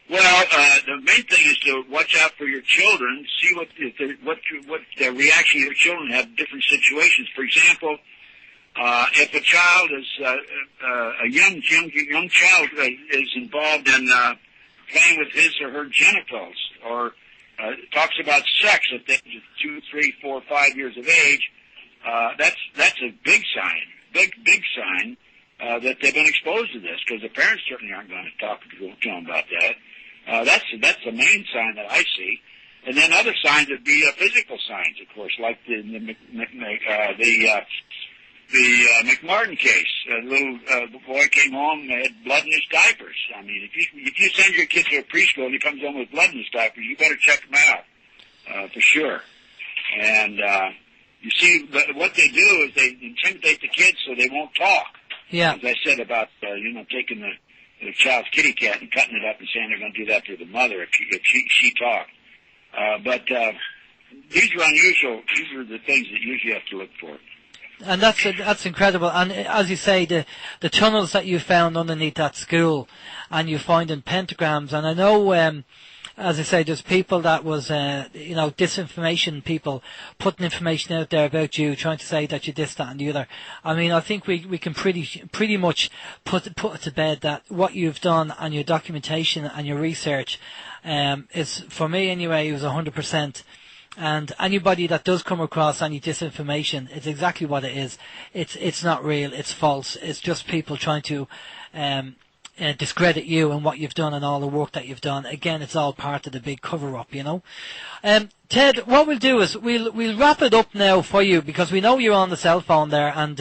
Well, the main thing is to watch out for your children. See what the reaction of your children have in different situations. For example, if a child is a young child is involved in playing with his or her genitals, or talks about sex at the age of 2, 3, 4, 5 years of age, that's a big sign that they've been exposed to this, because the parents certainly aren't going to talk to them about that. That's the main sign that I see. And then other signs would be physical signs, of course, like the McMartin case. A little boy came home and had blood in his diapers. I mean, if you send your kid to a preschool and he comes home with blood in his diapers, you better check him out for sure. And you see, what they do is they intimidate the kids so they won't talk. Yeah. As I said about taking the child's kitty cat and cutting it up and saying they're going to do that to the mother if she talked. But these are unusual. These are the things that you usually have to look for. And that's incredible. And as you say, the tunnels that you found underneath that school, and you find in pentagrams. And I know, as I say, there's people that was, disinformation people putting information out there about you, trying to say that you this, that, and the other. I mean, I think we can pretty much put it to bed that what you've done and your documentation and your research, is, for me anyway, it was 100%. And anybody that does come across any disinformation, it's exactly what it is. It's not real. It's false. It's just people trying to discredit you and what you've done and all the work that you've done. Again, it's all part of the big cover-up, Ted, what we'll do is we'll wrap it up now for you, because we know you're on the cell phone there, and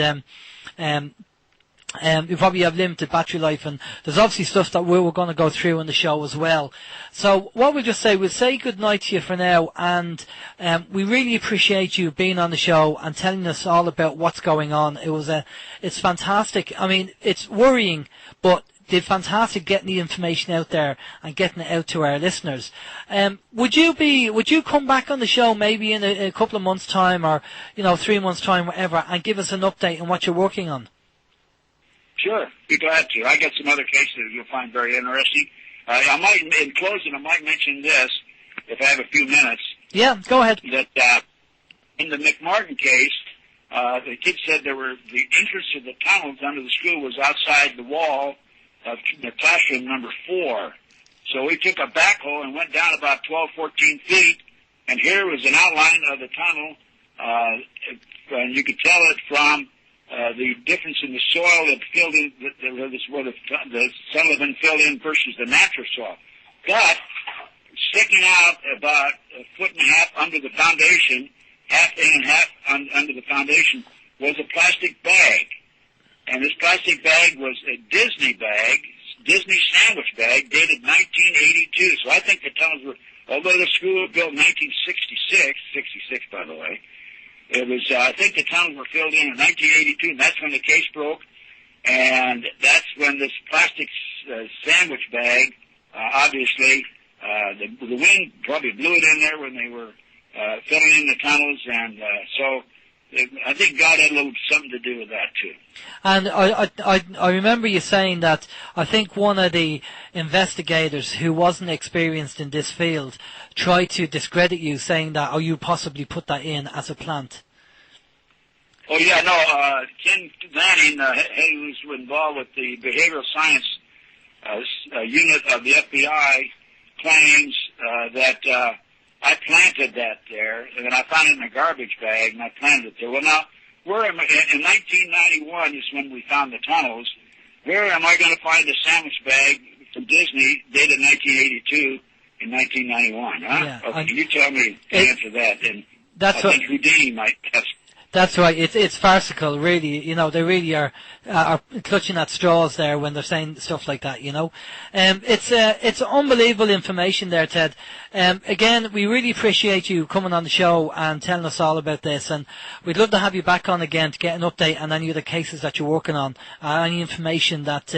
you probably have limited battery life, and there's obviously stuff that we're going to go through in the show as well. So what we'll just say, we'll say good night to you for now, and we really appreciate you being on the show and telling us all about what's going on. It's fantastic. I mean, it's worrying, but they're fantastic getting the information out there and getting it out to our listeners. Would you come back on the show maybe in a couple of months' time, or 3 months' time, whatever, and give us an update on what you're working on? Sure, be glad to. I got some other cases that you'll find very interesting. In closing, I might mention this, if I have a few minutes. Yeah, go ahead. That in the McMartin case, the kid said the entrance to the tunnels under the school was outside the wall of the classroom number 4. So we took a backhoe and went down about 12, 14 feet, and here was an outline of the tunnel, and you could tell it from the difference in the soil that filled in, where the sun had been filled in versus the natural soil. But sticking out about a foot and a half under the foundation, half in and half under the foundation, was a plastic bag. And this plastic bag was a Disney sandwich bag, dated 1982. So I think the tunnels were, although the school was built in 1966 by the way, it was, I think the tunnels were filled in 1982, and that's when the case broke. And that's when this plastic sandwich bag, obviously, the wind probably blew it in there when they were filling in the tunnels, and so I think God had a little something to do with that too. And I remember you saying that I think one of the investigators who wasn't experienced in this field tried to discredit you, saying that, you possibly put that in as a plant. Oh, yeah, no, Ken Lanning, he was involved with the behavioral science unit of the FBI, claims that I planted that there, and I found it in a garbage bag, and I planted it there. Well, now, where am I? In 1991 is when we found the tunnels. Where am I going to find a sandwich bag from Disney dated 1982 in 1991? Huh? Yeah, okay, you tell me to answer that, and that's I think Houdini might guess. That's right. It's farcical, really. You know, they really are clutching at straws there when they're saying stuff like that. You know, it's unbelievable information there, Ted. Again, we really appreciate you coming on the show and telling us all about this, and we'd love to have you back on again to get an update on any of the cases that you're working on, any information that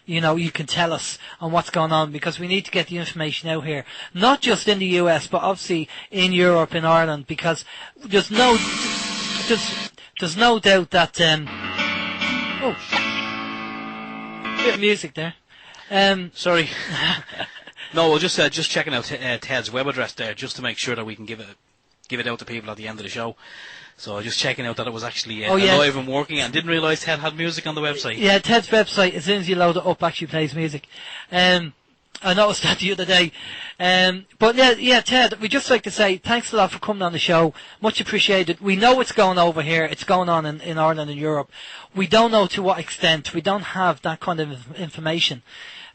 you know, you can tell us on what's going on, because we need to get the information out here, not just in the US, but obviously in Europe, in Ireland, because there's no doubt that bit of music there. Sorry. No, we're just checking out Ted's web address there, just to make sure that we can give it out to people at the end of the show. So just checking out that it was actually live and working, and didn't realise Ted had music on the website. Yeah, Ted's website, as soon as you load it up, actually plays music. I noticed that the other day. But yeah, Ted, we'd just like to say thanks a lot for coming on the show. Much appreciated. We know what's going over here. It's going on in Ireland and Europe. We don't know to what extent. We don't have that kind of information.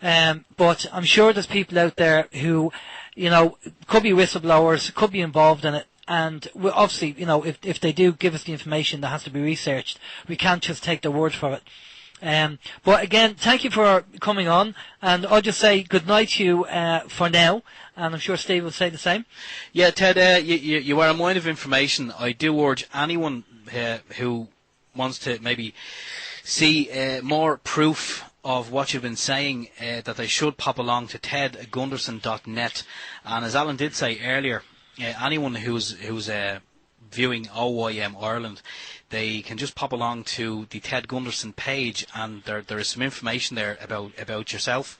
But I'm sure there's people out there who, you know, could be whistleblowers, could be involved in it. And we obviously, you know, if they do give us the information that has to be researched, we can't just take their word for it. But again, thank you for coming on, and I'll just say good night to you for now, and I'm sure Steve will say the same. Yeah, Ted, you are a mine of information. I do urge anyone who wants to maybe see more proof of what you've been saying, that they should pop along to tedgunderson.net. And as Alan did say earlier, anyone who's viewing OYM Ireland, they can just pop along to the Ted Gunderson page, and there is some information there about yourself,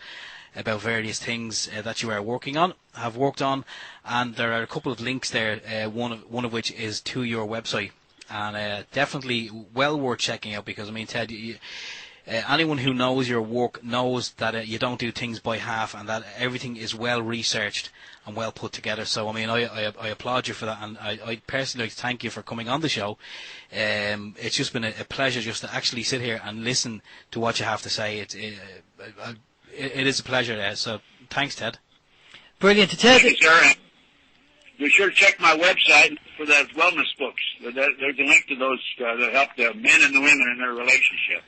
about various things that you are have worked on, and there are a couple of links there, one of which is to your website, and definitely well worth checking out, because I mean, Ted, anyone who knows your work knows that you don't do things by half, and that everything is well researched and well put together. So I mean, I applaud you for that, and I personally like to thank you for coming on the show. It's just been a pleasure just to actually sit here and listen to what you have to say. It is a pleasure. So thanks, Ted. Brilliant. Ted, thank you, sir. Be sure to check my website for those wellness books. There's a link to those that help the men and the women in their relationship.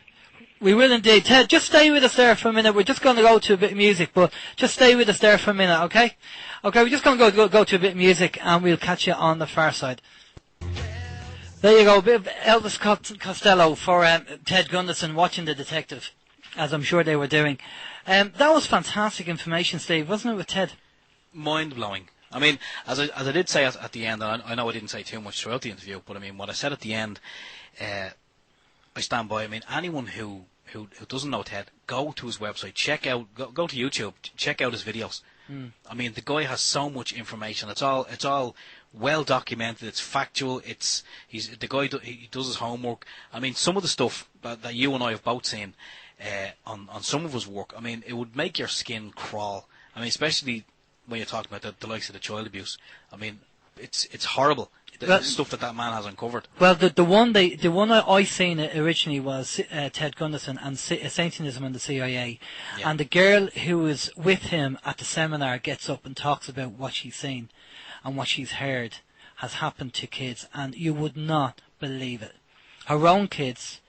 We will indeed. Ted, just stay with us there for a minute. We're just going to go to a bit of music, but just stay with us there for a minute, okay? Okay, we're just going to go to a bit of music, and we'll catch you on the far side. There you go, a bit of Elvis Costello for Ted Gunderson watching The Detective, as I'm sure they were doing. That was fantastic information, Steve, wasn't it, with Ted? Mind-blowing. I mean, as I did say at the end, and I know I didn't say too much throughout the interview, but I mean, what I said at the end, I stand by. I mean, anyone who doesn't know Ted, go to his website, go to YouTube, check out his videos. I mean, the guy has so much information. It's all well documented. It's factual. He does his homework. I mean, some of the stuff that you and I have both seen on some of his work, I mean, it would make your skin crawl. I mean, especially when you're talking about the likes of the child abuse. I mean, it's horrible. The stuff that man has uncovered. Well, the one I seen originally was Ted Gunderson and Satanism and the CIA, and the girl who was with him at the seminar gets up and talks about what she's seen and what she's heard has happened to kids, and you would not believe it. Her own kids,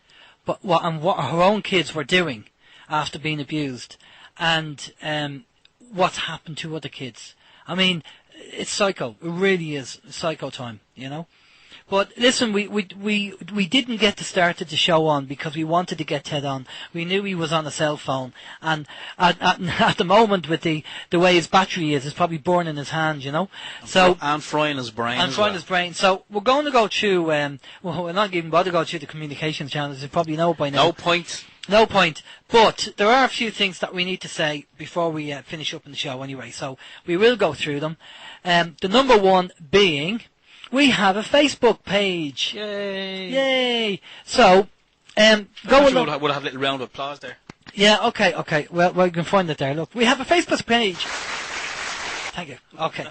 but what her own kids were doing after being abused, and what's happened to other kids. I mean, it's psycho. It really is psycho time, you know. But listen, we didn't get to start the show on because we wanted to get Ted on. We knew he was on a cell phone, and at the moment with the way his battery is, it's probably burning his hand, you know. And frying his brain. His brain. So we're going to go through. We're not even bothering to go through the communications channels. You probably know by now. No point. But there are a few things that we need to say before we finish up in the show anyway. So we will go through them. The number one being, We have a Facebook page. Yay! Yay! So, go along. We'll have a little round of applause there. Yeah, okay. Well, you can find it there. Look, we have a Facebook page. Thank you. Okay.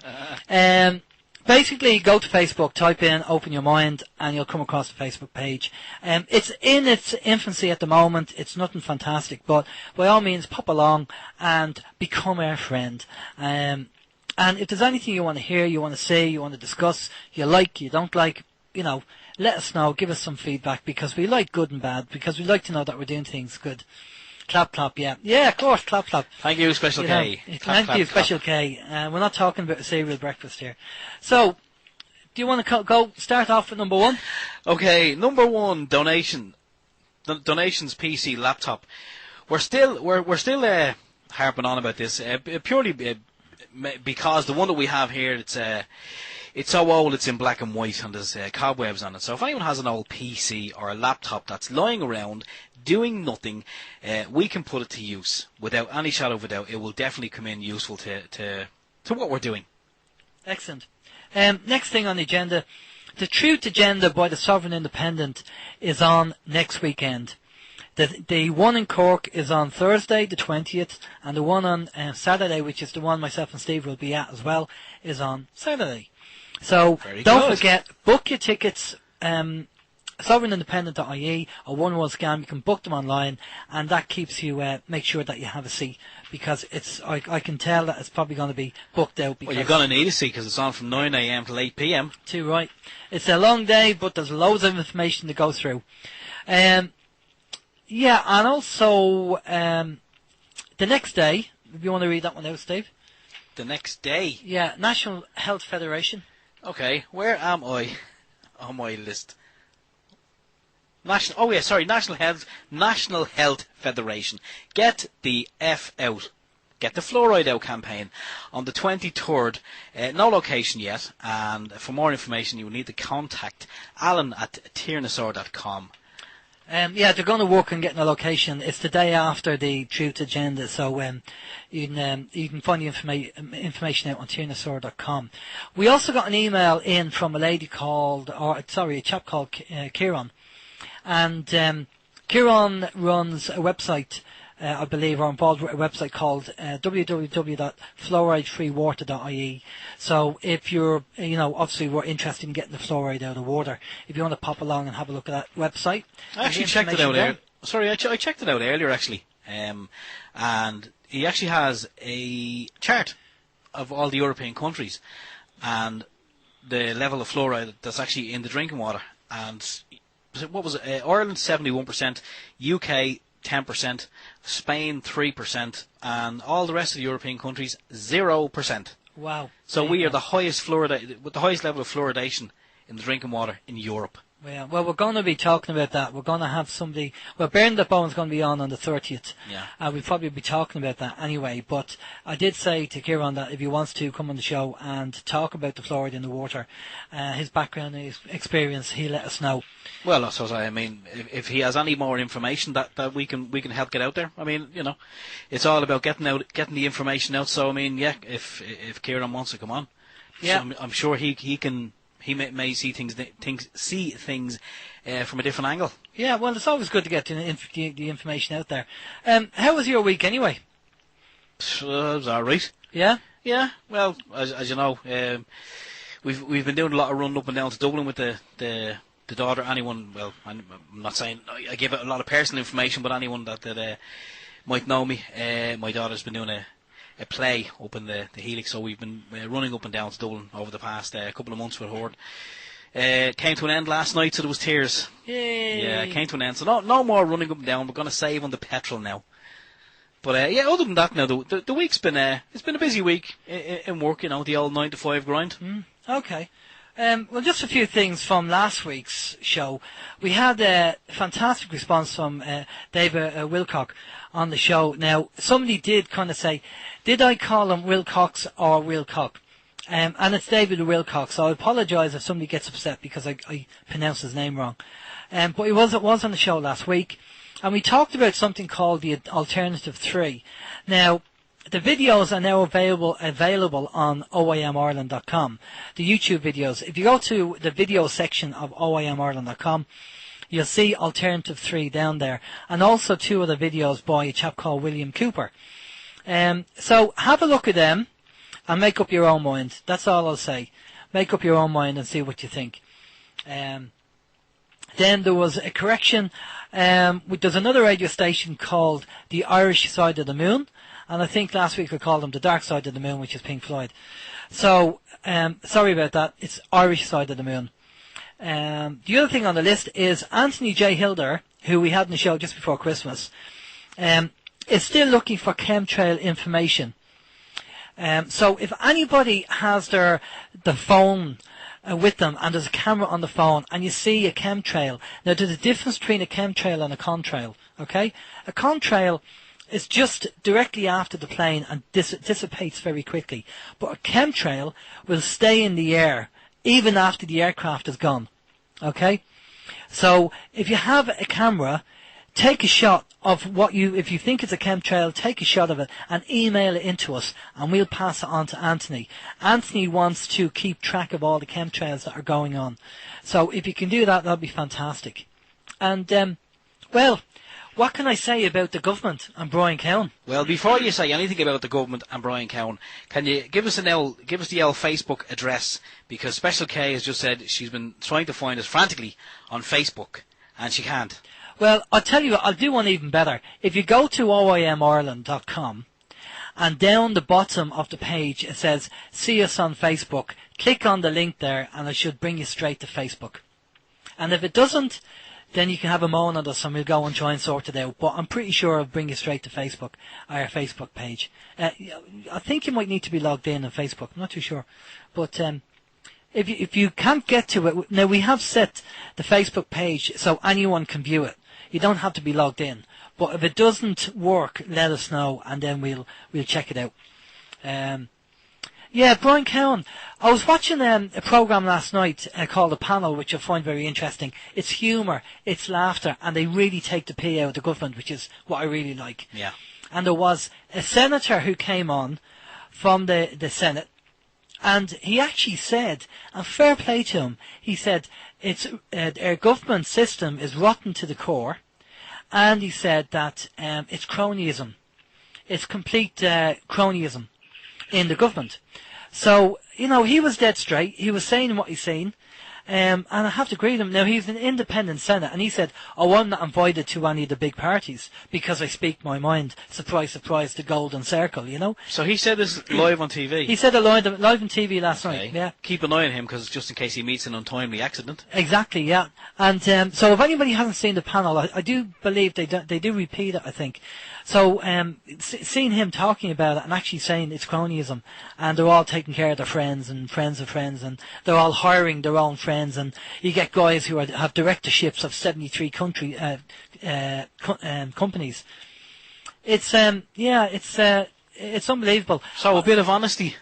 Basically, go to Facebook, type in Open Your Mind, and you'll come across the Facebook page. It's in its infancy at the moment. It's nothing fantastic, but by all means, pop along and become our friend. And if there's anything you want to hear, you want to say, you want to discuss, you like, you don't like, let us know. Give us some feedback, because we like good and bad, because we like to know that we're doing things good. Clap, clap, yeah. Yeah, of course, clap, clap. Thank you, Special K. Thank you, Special K. We're not talking about a cereal breakfast here. So, do you want to go start off with number one? Okay, number one, donations PC laptop. We're still harping on about this purely because the one that we have here, it's so old, it's in black and white, and there's cobwebs on it. So if anyone has an old PC or a laptop that's lying around doing nothing, we can put it to use without any shadow of a doubt. It will definitely come in useful to what we're doing. Excellent. Next thing on the agenda, the Truth Agenda by the Sovereign Independent is on next weekend. The one in Cork is on Thursday, the 20th, and the one on Saturday, which is the one myself and Steve will be at as well, is on Saturday. So don't forget, book your tickets. sovereignindependent.ie or One World Scan. You can book them online, and that keeps you make sure that you have a seat, because it's I can tell that it's probably going to be booked out. Because well, you're going to need a seat because it's on from 9 a.m. till 8 p.m. Too right. It's a long day, but there's loads of information to go through. Yeah, and also the next day, if you want to read that one out, Steve. The next day? Yeah, National Health Federation. Okay, where am I on my list? National Health Federation. Get the F out. Get the fluoride out campaign on the 23rd. No location yet, and for more information you will need to contact Alan at tiernasaur.com. Yeah, they're going to work on getting a location. It's the day after the Truth Agenda, so you can find the information out on tiernasaur.com. We also got an email in from a chap called Kieran. And Kieran runs a website, I believe, or involved with a website called www.fluoridefreewater.ie. So if you're, obviously we're interested in getting the fluoride out of water, if you want to pop along and have a look at that website. I actually checked it out earlier. Sorry, I checked it out earlier, actually. And he actually has a chart of all the European countries and the level of fluoride that's actually in the drinking water. And what was it? Ireland 71%, UK 10%, Spain 3%, and all the rest of the European countries 0%. Wow! So we are the highest with the highest level of fluoridation in the drinking water in Europe. Yeah, well, we're going to be talking about that. We're going to have somebody. Well, Bernadette Bowen's going to be on the 30th. Yeah. We'll probably be talking about that anyway. But I did say to Kieran that if he wants to come on the show and talk about the fluoride in the water, his background and his experience, he'll let us know. Well, I mean, if he has any more information that we can help get out there. I mean, it's all about getting the information out. So I mean, yeah, if Kieran wants to come on, yeah, so I'm sure he can. He may see things from a different angle. Yeah, well, it's always good to get the information out there. How was your week anyway? It was all right. Yeah? Yeah, well, as you know, we've been doing a lot of running up and down to Dublin with the daughter. Anyone, well, I'm not saying I give a lot of personal information, but anyone that might know me, my daughter's been doing a play up in the Helix, so we've been running up and down to Dublin over the past couple of months with Horde. Came to an end last night, so there was tears. Yay! Yeah, came to an end, so no more running up and down. We're going to save on the petrol now. But yeah, other than that, now the week's been it's been a busy week in work. The old 9 to 5 grind. Okay. Well, just a few things from last week's show. We had a fantastic response from David Wilcock on the show. Now, somebody did kind of say, did I call him Wilcox or Wilcock? And it's David Wilcox, so I apologise if somebody gets upset because I pronounced his name wrong. But it was on the show last week, and we talked about something called the Alternative 3. Now, the videos are now available on oimireland.com. The YouTube videos. If you go to the video section of oimireland.com, you'll see Alternative 3 down there, and also 2 other videos by a chap called William Cooper. So have a look at them and make up your own mind. That's all I'll say. Make up your own mind and see what you think. Then there was a correction. There's another radio station called the Irish Side of the Moon, and I think last week I called them the Dark Side of the Moon, which is Pink Floyd. So sorry about that. It's Irish Side of the Moon. The other thing on the list is Anthony J. Hilder, who we had in the show just before Christmas, is still looking for chemtrail information. So if anybody has the phone with them and there's a camera on the phone and you see a chemtrail, now there's a difference between a chemtrail and a contrail, okay? A contrail is just directly after the plane and dissipates very quickly. But a chemtrail will stay in the air even after the aircraft is gone, okay? So if you have a camera, take a shot of if you think it's a chemtrail, take a shot of it and email it into us and we'll pass it on to Anthony. Anthony wants to keep track of all the chemtrails that are going on. So if you can do that, that'll be fantastic. And, well, what can I say about the government and Brian Cowan? Well, before you say anything about the government and Brian Cowan, can you give us the L Facebook address? Because Special K has just said she's been trying to find us frantically on Facebook and she can't. Well, I'll tell you what, I'll do one even better. If you go to oimireland.com and down the bottom of the page it says, see us on Facebook, click on the link there and it should bring you straight to Facebook. And if it doesn't, then you can have a moan on us and we'll go and try and sort it out. But I'm pretty sure it'll bring you straight to Facebook, our Facebook page. I think you might need to be logged in on Facebook, I'm not too sure. But if you can't get to it, now we have set the Facebook page so anyone can view it. You don't have to be logged in. But if it doesn't work, let us know and then we'll check it out. Yeah, Brian Cowan. I was watching a program last night called The Panel, which I find very interesting. It's humour, it's laughter, and they really take the pee out of the government, which is what I really like. Yeah. And there was a senator who came on from the Senate, and he actually said, and fair play to him, he said, our government system is rotten to the core, and he said that it's cronyism. It's complete cronyism in the government. So, he was dead straight. He was saying what he's saying. And I have to agree with him. Now, he's an independent senator, and he said, I'm not invited to any of the big parties because I speak my mind. Surprise, surprise, the golden circle, So he said this live on TV? He said it live on TV last night, Okay. yeah. Keep an eye on him, because just in case he meets an untimely accident. Exactly, yeah. And so if anybody hasn't seen The Panel, I do believe they do repeat it, I think. So seeing him talking about it and actually saying it's cronyism, and they're all taking care of their friends and friends of friends, and they're all hiring their own friends, and you get guys who have directorships of 73 companies. It's unbelievable. So a bit of honesty.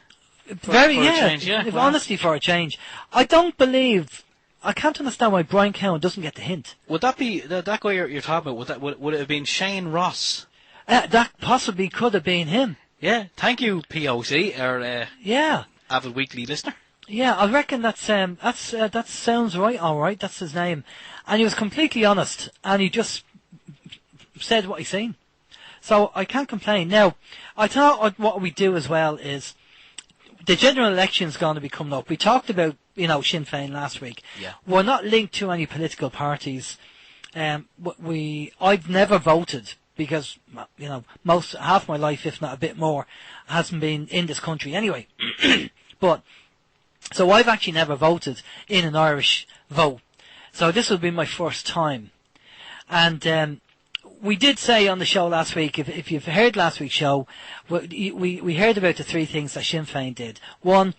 Honesty for a change. I can't understand why Brian Cowan doesn't get the hint. Would that be that guy you're talking about? Would it have been Shane Ross? That possibly could have been him. Yeah. Thank you, POC, our avid weekly listener. Yeah, I reckon that sounds right. All right, that's his name, and he was completely honest, and he just said what he's seen. So I can't complain. Now, I thought what we do as well is the general election's going to be coming up. We talked about Sinn Féin last week. Yeah. We're not linked to any political parties. I've never voted because half my life, if not a bit more, hasn't been in this country anyway. But so I've actually never voted in an Irish vote. So this will be my first time. And we did say on the show last week, if you've heard last week's show, we heard about the three things that Sinn Féin did. One,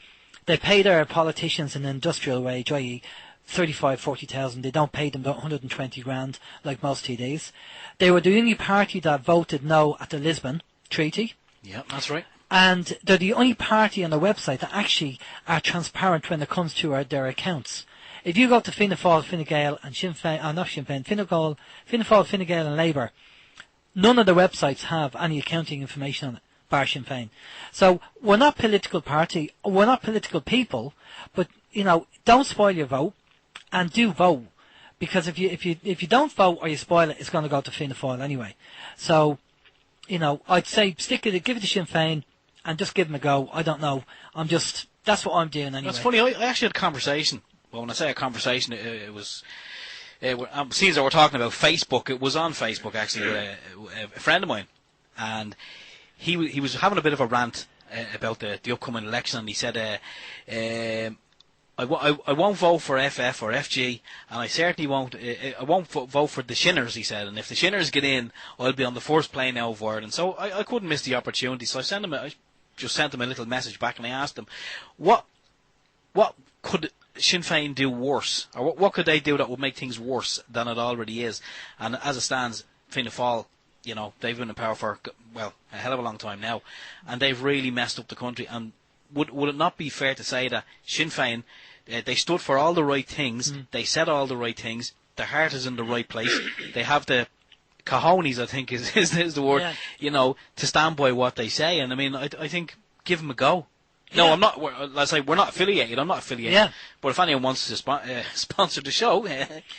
they pay their politicians an industrial wage, i.e. 40,000. They don't pay them 120 grand like most TDs. They were the only party that voted no at the Lisbon Treaty. Yeah, that's right. And they're the only party on their website that actually are transparent when it comes to their accounts. If you go to Fianna Fáil, Fine Gael and Sinn Féin, not Sinn Féin, Fianna Fáil, Fine Gael and Labour, none of the websites have any accounting information on it. bar Sinn Féin. So we're not political party, we're not political people, but, don't spoil your vote, and do vote. Because if you don't vote or you spoil it, it's going to go to Fianna Fáil anyway. So, I'd say give it to Sinn Féin, and just give them a go. I don't know. That's what I'm doing anyway. That's funny. I actually had a conversation. Well, when I say a conversation, it was. Seeing as we're talking about Facebook, it was on Facebook actually with a friend of mine, and he was having a bit of a rant about the upcoming election, and he said, I won't vote for FF or FG, and I certainly won't. I won't vote for the Shinners, he said, and if the Shinners get in, I'll be on the first plane out of Ireland. So I couldn't miss the opportunity. So I just sent him a little message back, and I asked him, what could Sinn Féin do worse, or what could they do that would make things worse than it already is? And as it stands, Fianna Fáil, they've been in power for, well, a hell of a long time now, and they've really messed up the country. And would it not be fair to say that Sinn Féin, they stood for all the right things, they said all the right things, their heart is in the right place, they have the cojones, I think is the word, to stand by what they say. And I mean, I think give them a go. No, I'm not. Let's say we're not affiliated. I'm not affiliated. Yeah. But if anyone wants to sponsor the show,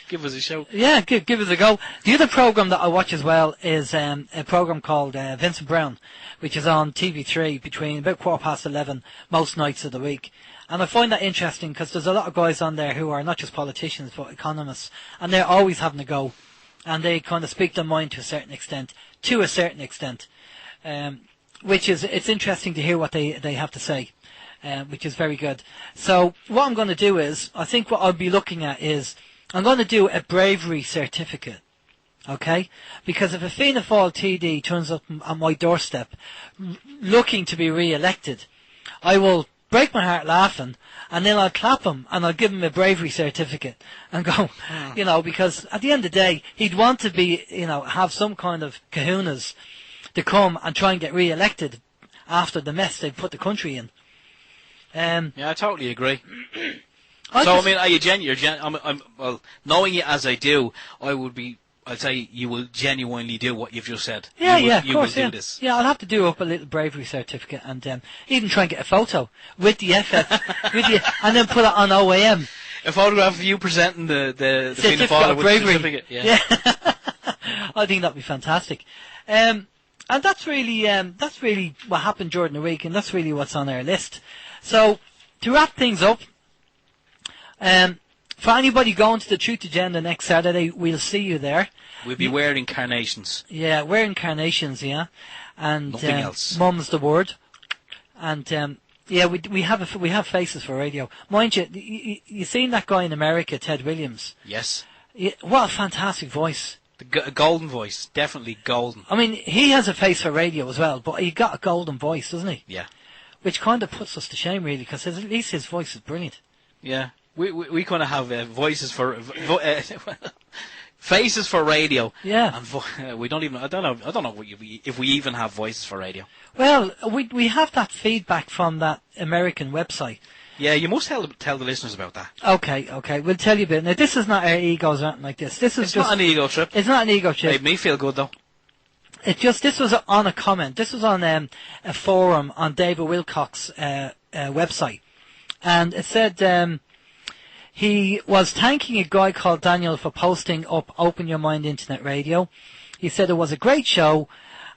give us a show. Yeah, give us a go. The other program that I watch as well is a program called Vincent Brown, which is on TV3 between about 11:15 most nights of the week. And I find that interesting because there's a lot of guys on there who are not just politicians but economists, and they're always having a go, and they kind of speak their mind to a certain extent, which is, it's interesting to hear what they have to say. Which is very good. So what I'm going to do is, I think what I'll be looking at is, I'm going to do a bravery certificate. Okay? Because if a Fianna Fáil TD turns up on my doorstep looking to be re-elected, I will break my heart laughing, and then I'll clap him and I'll give him a bravery certificate and go, because at the end of the day, he'd want to be, have some kind of kahunas to come and try and get re-elected after the mess they've put the country in. Yeah, I totally agree. I mean, are you well, knowing you as I do, I'd say you will genuinely do what you've just said. Yeah, of you course, will do this. Yeah, I'll have to do up a little bravery certificate and even try and get a photo with the FF, and then put it on OAM. A photograph of you presenting the certificate of bravery. Certificate. Yeah. I think that'd be fantastic. And that's really what happened during the week, and that's really what's on our list. So, to wrap things up, for anybody going to the Truth Agenda next Saturday, we'll see you there. We'll be wearing carnations. Yeah, wearing carnations, yeah. And nothing else. Mum's the word. And we have faces for radio. Mind you seen that guy in America, Ted Williams? Yes. What a fantastic voice. A golden voice, definitely golden. I mean, he has a face for radio as well, but he got a golden voice, doesn't he? Yeah. Which kind of puts us to shame, really, because at least his voice is brilliant. Yeah, we kind of have voices for faces for radio. Yeah, and we don't even. I don't know if we even have voices for radio. Well, we have that feedback from that American website. Yeah, you must tell the listeners about that. Okay, we'll tell you a bit. Now, this is not our egos or anything like this. It's just not an ego trip. It's not an ego trip. Made me feel good though. This was on a comment. This was on a forum on David Wilcox's website. And it said he was thanking a guy called Daniel for posting up Open Your Mind Internet Radio. He said it was a great show,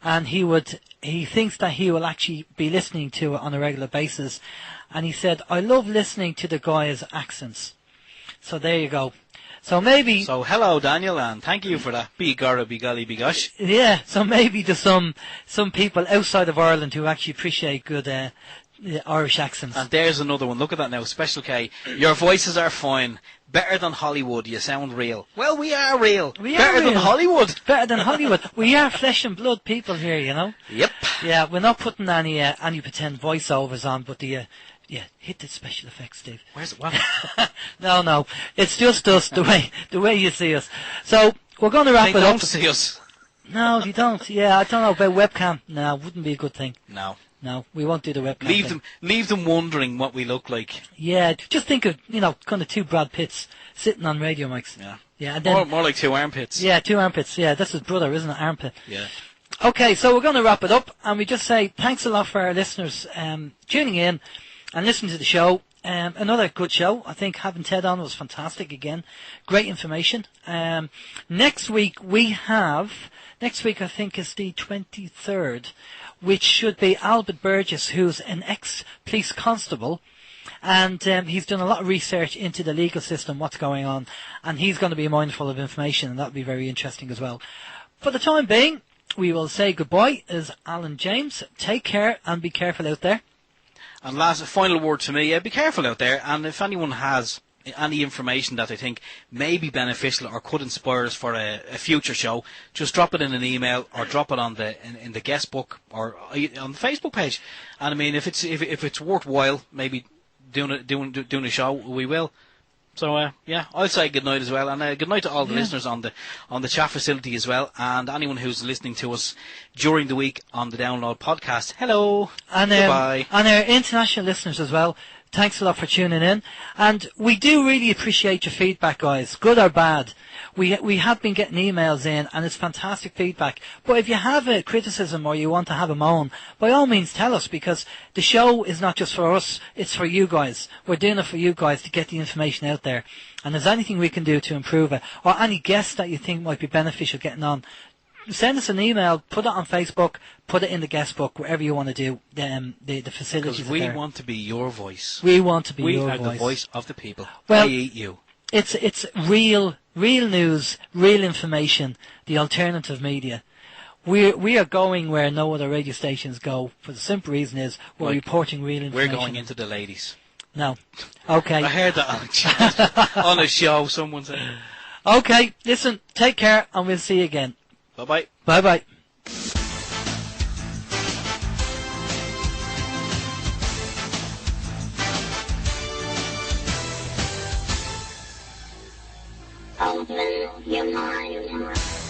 and he thinks that he will actually be listening to it on a regular basis. And he said, I love listening to the guys' accents. So there you go. So maybe. So hello, Daniel, and thank you for that. Be gara, be golly, be gosh. Yeah. So maybe there's some people outside of Ireland who actually appreciate good Irish accents. And there's another one. Look at that now. Special K. Your voices are fine. Better than Hollywood. You sound real. Well, we are real. Better than Hollywood. Better than Hollywood. We are flesh and blood people here, Yep. Yeah, we're not putting any pretend voiceovers on, but yeah, hit the special effects, Steve. Where's it? What? No. It's just us, the way you see us. So, we're going to wrap it up. They don't see us. No, you don't. Yeah, I don't know about webcam. No, wouldn't be a good thing. No, we won't do the webcam. Leave them wondering what we look like. Yeah, just think of, kind of two Brad Pitts sitting on radio mics. Yeah. Yeah, and then, more like two armpits. Yeah, two armpits. Yeah, that's his brother, isn't it? Armpit. Yeah. Okay, so we're going to wrap it up, and we just say thanks a lot for our listeners tuning in and listening to the show. Another good show. I think having Ted on was fantastic again. Great information. Next week I think is the 23rd, which should be Albert Burgess, who's an ex-police constable. And he's done a lot of research into the legal system, what's going on, and he's going to be mindful of information, and that'll be very interesting as well. For the time being, we will say goodbye as Alan James. Take care and be careful out there. And last, final word to me, be careful out there, and if anyone has any information that they think may be beneficial or could inspire us for a future show, just drop it in an email or drop it on in the guest book or on the Facebook page. And I mean, if it's worthwhile, maybe doing a show, we will. So I'll say good night as well, and good night to all the listeners on the chat facility as well, and anyone who's listening to us during the week on the Download podcast. Hello, and goodbye, and our international listeners as well. Thanks a lot for tuning in, and we do really appreciate your feedback, guys, good or bad. We have been getting emails in, and it's fantastic feedback. But if you have a criticism or you want to have a moan, by all means tell us, because the show is not just for us, it's for you guys. We're doing it for you guys to get the information out there. And if there's anything we can do to improve it, or any guests that you think might be beneficial getting on, send us an email, put it on Facebook, put it in the guest book, wherever you want to do. The facilities. Because we want to be your voice. We want to be your voice. We are the voice of the people. Well, i.e. you. It's real news, real information, the alternative media. We are going where no other radio stations go, for the simple reason is we're reporting real information. We're going into the ladies. No. Okay. I heard that on a show, someone said. Okay, listen, take care, and we'll see you again. Bye-bye. Bye-bye. Open your mind.